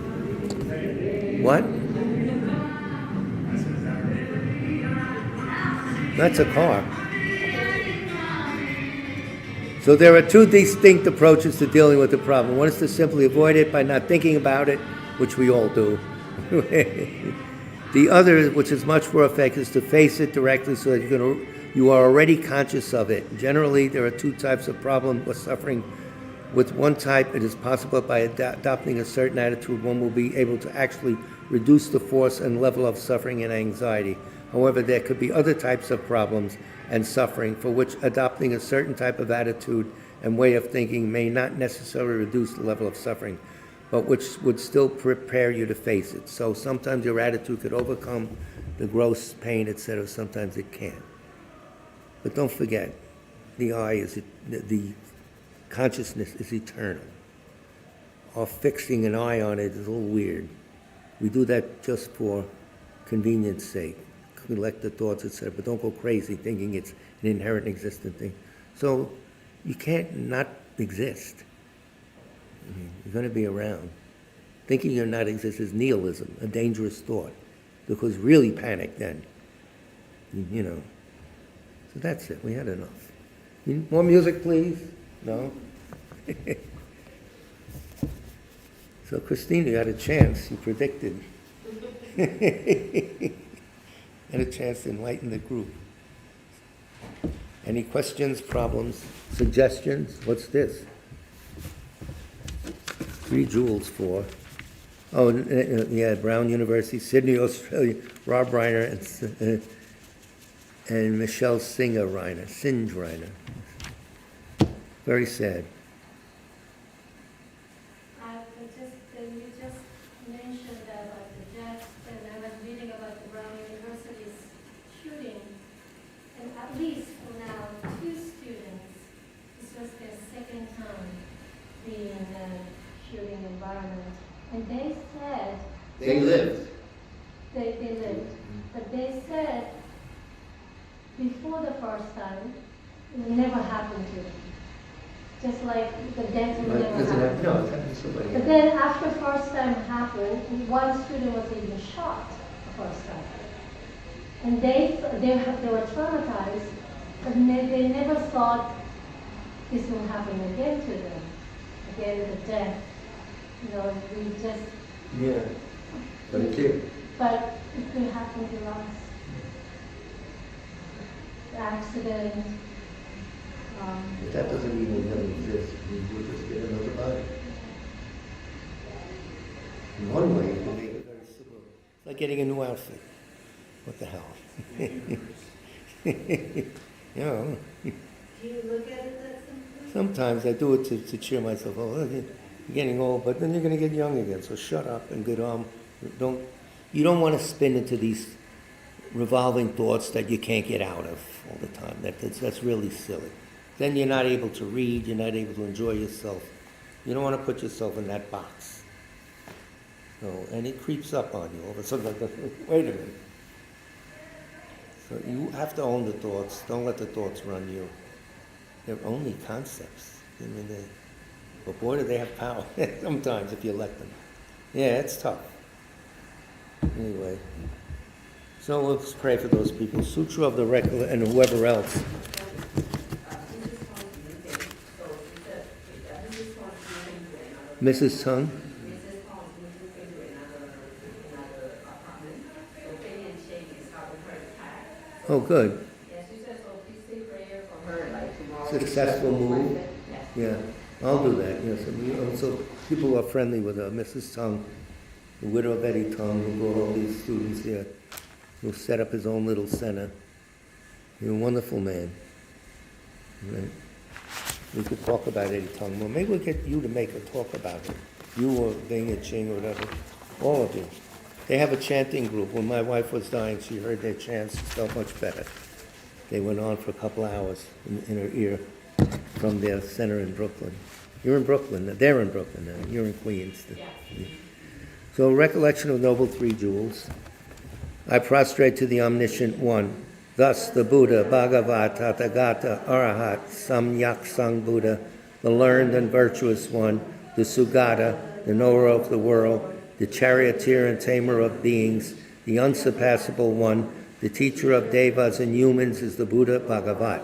What? That's a car. So there are two distinct approaches to dealing with the problem. One is to simply avoid it by not thinking about it, which we all do. The other, which is much more effective, is to face it directly so that you are already conscious of it. Generally, there are two types of problem or suffering. With one type, it is possible by adopting a certain attitude, one will be able to actually reduce the force and level of suffering and anxiety. However, there could be other types of problems and suffering for which adopting a certain type of attitude and way of thinking may not necessarily reduce the level of suffering, but which would still prepare you to face it. So sometimes your attitude could overcome the gross pain, etc. Sometimes it can't. But don't forget, the consciousness is eternal. Our fixing an eye on it is a little weird. We do that just for convenience sake, collect the thoughts, etc. But don't go crazy thinking it's an inherent existent thing. So you can't not exist. I mean, you're going to be around. Thinking you're not exist is nihilism, a dangerous thought, because really panic then. You know. So that's it. We had enough. More music, please? No? So, Christina, you had a chance. You predicted. Had a chance to enlighten the group. Any questions, problems, suggestions? What's this? 3 jewels for. Oh, yeah, Brown University, Sydney, Australia, Rob Reiner and Michelle Singe Reiner. Very sad. You just mentioned about the death and And they said, They lived. they lived, but they said before the first time, it would never happen to them. Just like the death will never happen. No, it happened to somebody But else. then after first time happened, one student was even shot the first time. And they were traumatized, but they never thought this will happen again to them. Again, the death. You know, we just, Yeah, but it did. but it could happen to us. The accident, But that doesn't even really exist. We'll just get another body. In one way, it will make it very similar. It's like getting a new outfit. What the hell? You know, Do you look at it that simply? sometimes I do it to cheer myself up. Oh, you're getting old, but then you're going to get young again. So shut up and get on. You don't want to spin into these revolving thoughts that you can't get out of all the time. That's really silly. Then you're not able to read. You're not able to enjoy yourself. You don't want to put yourself in that box. So, and it creeps up on you all of a sudden. Like, wait a minute. So you have to own the thoughts. Don't let the thoughts run you. They're only concepts. I mean, but boy, do they have power sometimes if you let them. Yeah, it's tough. Anyway, so let's pray for those people. Sutra of the Record and whoever else. Mrs. Tung? Oh, good. Successful move? Yeah, I'll do that, yes. And also, people who are friendly with Mrs. Tung, the widow of Eddie Tung, who brought all these students here, who set up his own little center. He's a wonderful man. Right? We could talk about Eddie Tung more. Maybe we'll get you to make a talk about it. You or Bing or Ching or whatever. All of you. They have a chanting group. When my wife was dying, she heard their chants. She felt much better. They went on for a couple hours in her ear from their center in Brooklyn. You're in Brooklyn. They're in Brooklyn now. You're in Queens. Yeah. So, recollection of Noble Three Jewels. I prostrate to the Omniscient One. Thus, the Buddha, Bhagavat, Tathagata, Arahat, Samyak Sang Buddha, the learned and virtuous one, the Sugata, the knower of the world, the charioteer and tamer of beings, the unsurpassable one, the teacher of devas and humans is the Buddha Bhagavat.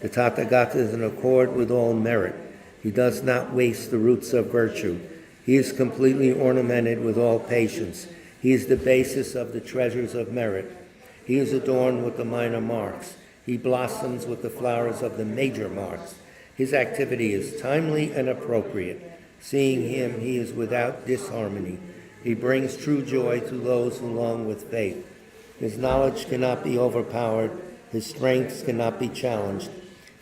The Tathagata is in accord with all merit. He does not waste the roots of virtue. He is completely ornamented with all patience. He is the basis of the treasures of merit. He is adorned with the minor marks. He blossoms with the flowers of the major marks. His activity is timely and appropriate. Seeing him, he is without disharmony. He brings true joy to those who long with faith. His knowledge cannot be overpowered. His strengths cannot be challenged.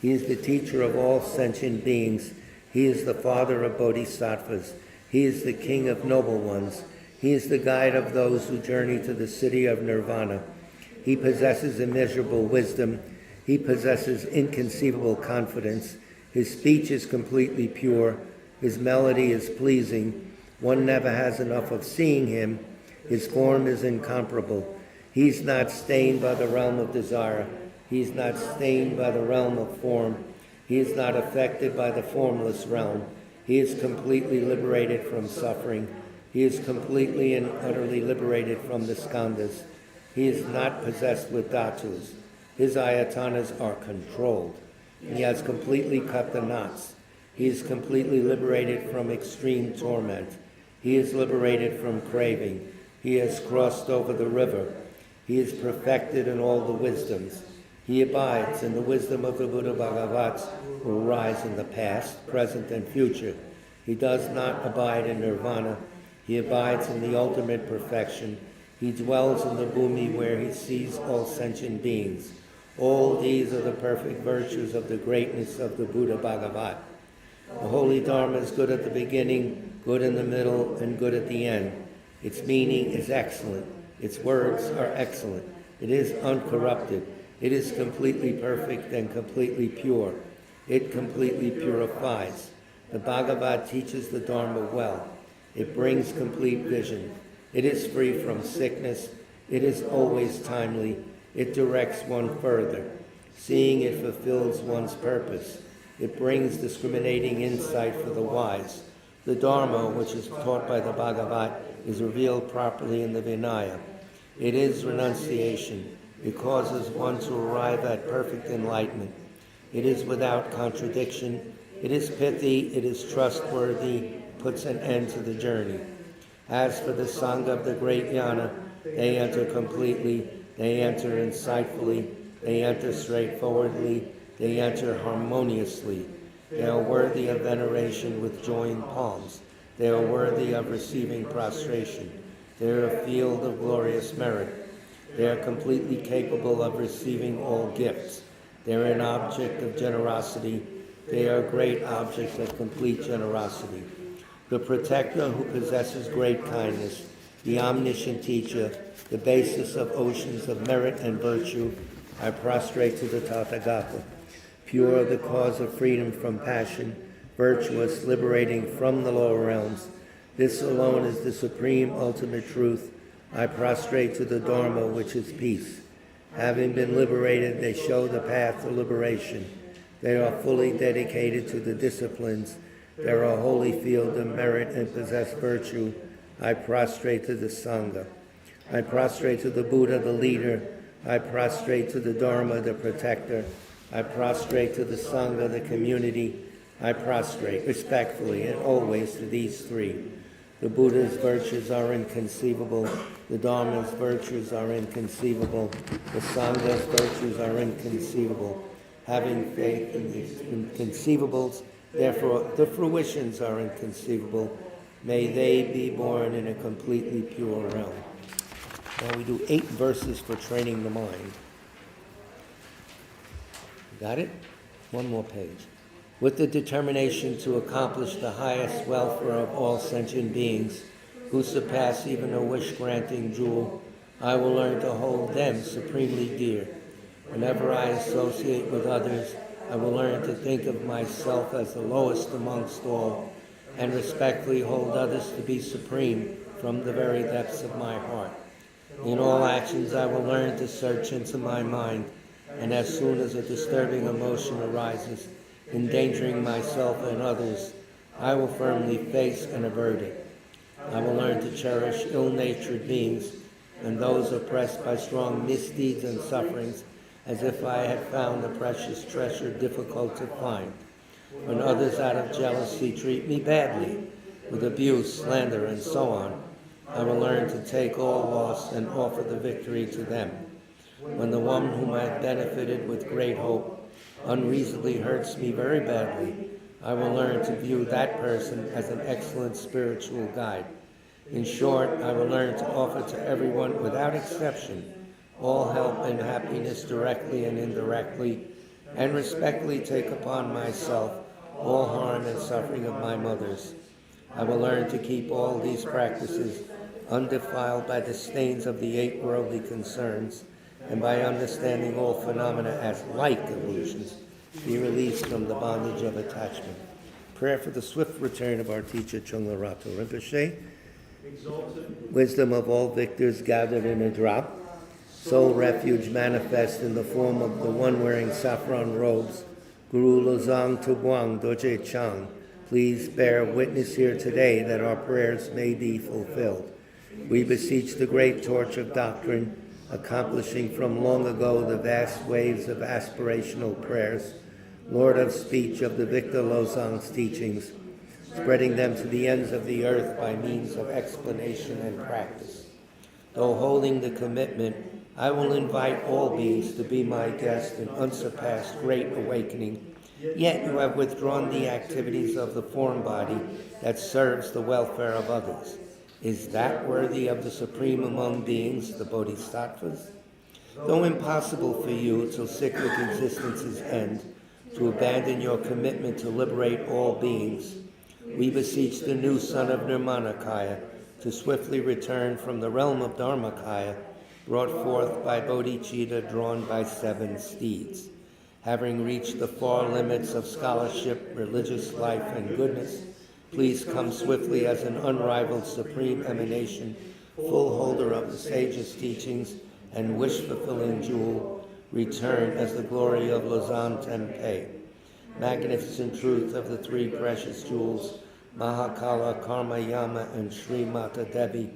He is the teacher of all sentient beings. He is the father of bodhisattvas. He is the king of noble ones. He is the guide of those who journey to the city of nirvana. He possesses immeasurable wisdom. He possesses inconceivable confidence. His speech is completely pure. His melody is pleasing. One never has enough of seeing him. His form is incomparable. He's not stained by the realm of desire. He's not stained by the realm of form. He is not affected by the formless realm. He is completely liberated from suffering. He is completely and utterly liberated from the skandhas. He is not possessed with dhatus. His ayatanas are controlled. He has completely cut the knots. He is completely liberated from extreme torment. He is liberated from craving. He has crossed over the river. He is perfected in all the wisdoms. He abides in the wisdom of the Buddha Bhagavats who arise in the past, present, and future. He does not abide in nirvana. He abides in the ultimate perfection. He dwells in the bhumi where he sees all sentient beings. All these are the perfect virtues of the greatness of the Buddha Bhagavat. The holy Dharma is good at the beginning, good in the middle, and good at the end. Its meaning is excellent. Its words are excellent. It is uncorrupted. It is completely perfect and completely pure. It completely purifies. The Bhagavat teaches the Dharma well. It brings complete vision. It is free from sickness. It is always timely. It directs one further. Seeing it fulfills one's purpose. It brings discriminating insight for the wise. The Dharma, which is taught by the Bhagavat, is revealed properly in the Vinaya. It is renunciation. It causes one to arrive at perfect enlightenment. It is without contradiction. It is pithy. It is trustworthy. Puts an end to the journey. As for the Sangha of the great Jnana, they enter completely. They enter insightfully. They enter straightforwardly. They enter harmoniously. They are worthy of veneration with joined palms. They are worthy of receiving prostration. They are a field of glorious merit. They are completely capable of receiving all gifts. They are an object of generosity. They are great objects of complete generosity. The protector who possesses great kindness, the omniscient teacher, the basis of oceans of merit and virtue, I prostrate to the Tathagata. Pure, the cause of freedom from passion, virtuous, liberating from the lower realms. This alone is the supreme ultimate truth. I prostrate to the Dharma, which is peace. Having been liberated, they show the path to liberation. They are fully dedicated to the disciplines. They are a holy field of merit and possess virtue. I prostrate to the Sangha. I prostrate to the Buddha, the leader. I prostrate to the Dharma, the protector. I prostrate to the Sangha, the community. I prostrate respectfully and always to these three. The Buddha's virtues are inconceivable. The Dharma's virtues are inconceivable. The Sangha's virtues are inconceivable. Having faith in these inconceivables, therefore the fruitions are inconceivable. May they be born in a completely pure realm. Now we do 8 verses for training the mind. Got it? One more page. With the determination to accomplish the highest welfare of all sentient beings, who surpass even a wish-granting jewel, I will learn to hold them supremely dear. Whenever I associate with others, I will learn to think of myself as the lowest amongst all, and respectfully hold others to be supreme from the very depths of my heart. In all actions, I will learn to search into my mind, and as soon as a disturbing emotion arises, endangering myself and others, I will firmly face and avert it. I will learn to cherish ill-natured beings and those oppressed by strong misdeeds and sufferings as if I had found a precious treasure difficult to find. When others out of jealousy treat me badly, with abuse, slander, and so on, I will learn to take all loss and offer the victory to them. When the one whom I have benefited with great hope unreasonably hurts me very badly, I will learn to view that person as an excellent spiritual guide. In short, I will learn to offer to everyone without exception all help and happiness directly and indirectly, and respectfully take upon myself all harm and suffering of my mothers. I will learn to keep all these practices undefiled by the stains of the 8 worldly concerns, and by understanding all phenomena as like illusions, be released from the bondage of attachment. Prayer for the swift return of our teacher, Chungla Rato Rinpoche. Wisdom of all victors gathered in a drop. Soul refuge manifest in the form of the one wearing saffron robes, Guru Lozang Tuguang Doje Chang. Please bear witness here today that our prayers may be fulfilled. We beseech the great torch of doctrine, accomplishing from long ago the vast waves of aspirational prayers, Lord of speech of the Victor Lozang's teachings, spreading them to the ends of the earth by means of explanation and practice. Though holding the commitment, I will invite all beings to be my guest in unsurpassed great awakening, yet you have withdrawn the activities of the form body that serves the welfare of others. Is that worthy of the supreme among beings, the Bodhisattvas? Though impossible for you till cyclic existence's end to abandon your commitment to liberate all beings, we beseech the new son of Nirmanakaya to swiftly return from the realm of Dharmakaya, brought forth by Bodhicitta drawn by 7 steeds. Having reached the far limits of scholarship, religious life, and goodness, please come swiftly as an unrivaled supreme emanation, full holder of the sage's teachings and wish-fulfilling jewel, return as the glory of Lausanne Tempe. Magnificent truth of the three precious jewels, Mahakala, Karma Yama, and Sri Mata Devi,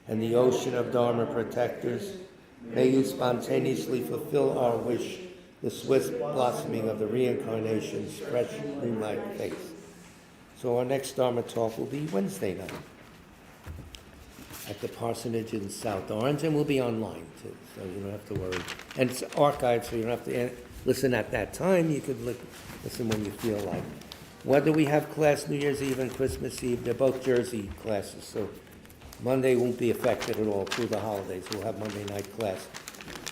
and the ocean of Dharma protectors, may you spontaneously fulfill our wish, the swift blossoming of the reincarnation's fresh moonlight face. So our next Dharma talk will be Wednesday night at the parsonage in South Orange, and we'll be online too, so you don't have to worry. And it's archived, so you don't have to listen at that time. You could listen when you feel like. Whether we have class New Year's Eve and Christmas Eve, they're both Jersey classes, so Monday won't be affected at all through the holidays. We'll have Monday night class.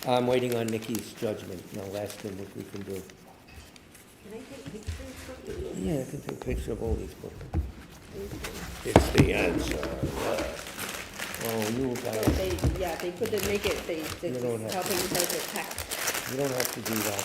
I'm waiting on Nikki's judgment, and I'll ask him what we can do. Can I take pictures of you? Yeah, I can take a picture of all these books. It's the answer. Oh, you So guys, they, yeah, they put the naked, they You don't have help to. him take the text. you don't have to do that.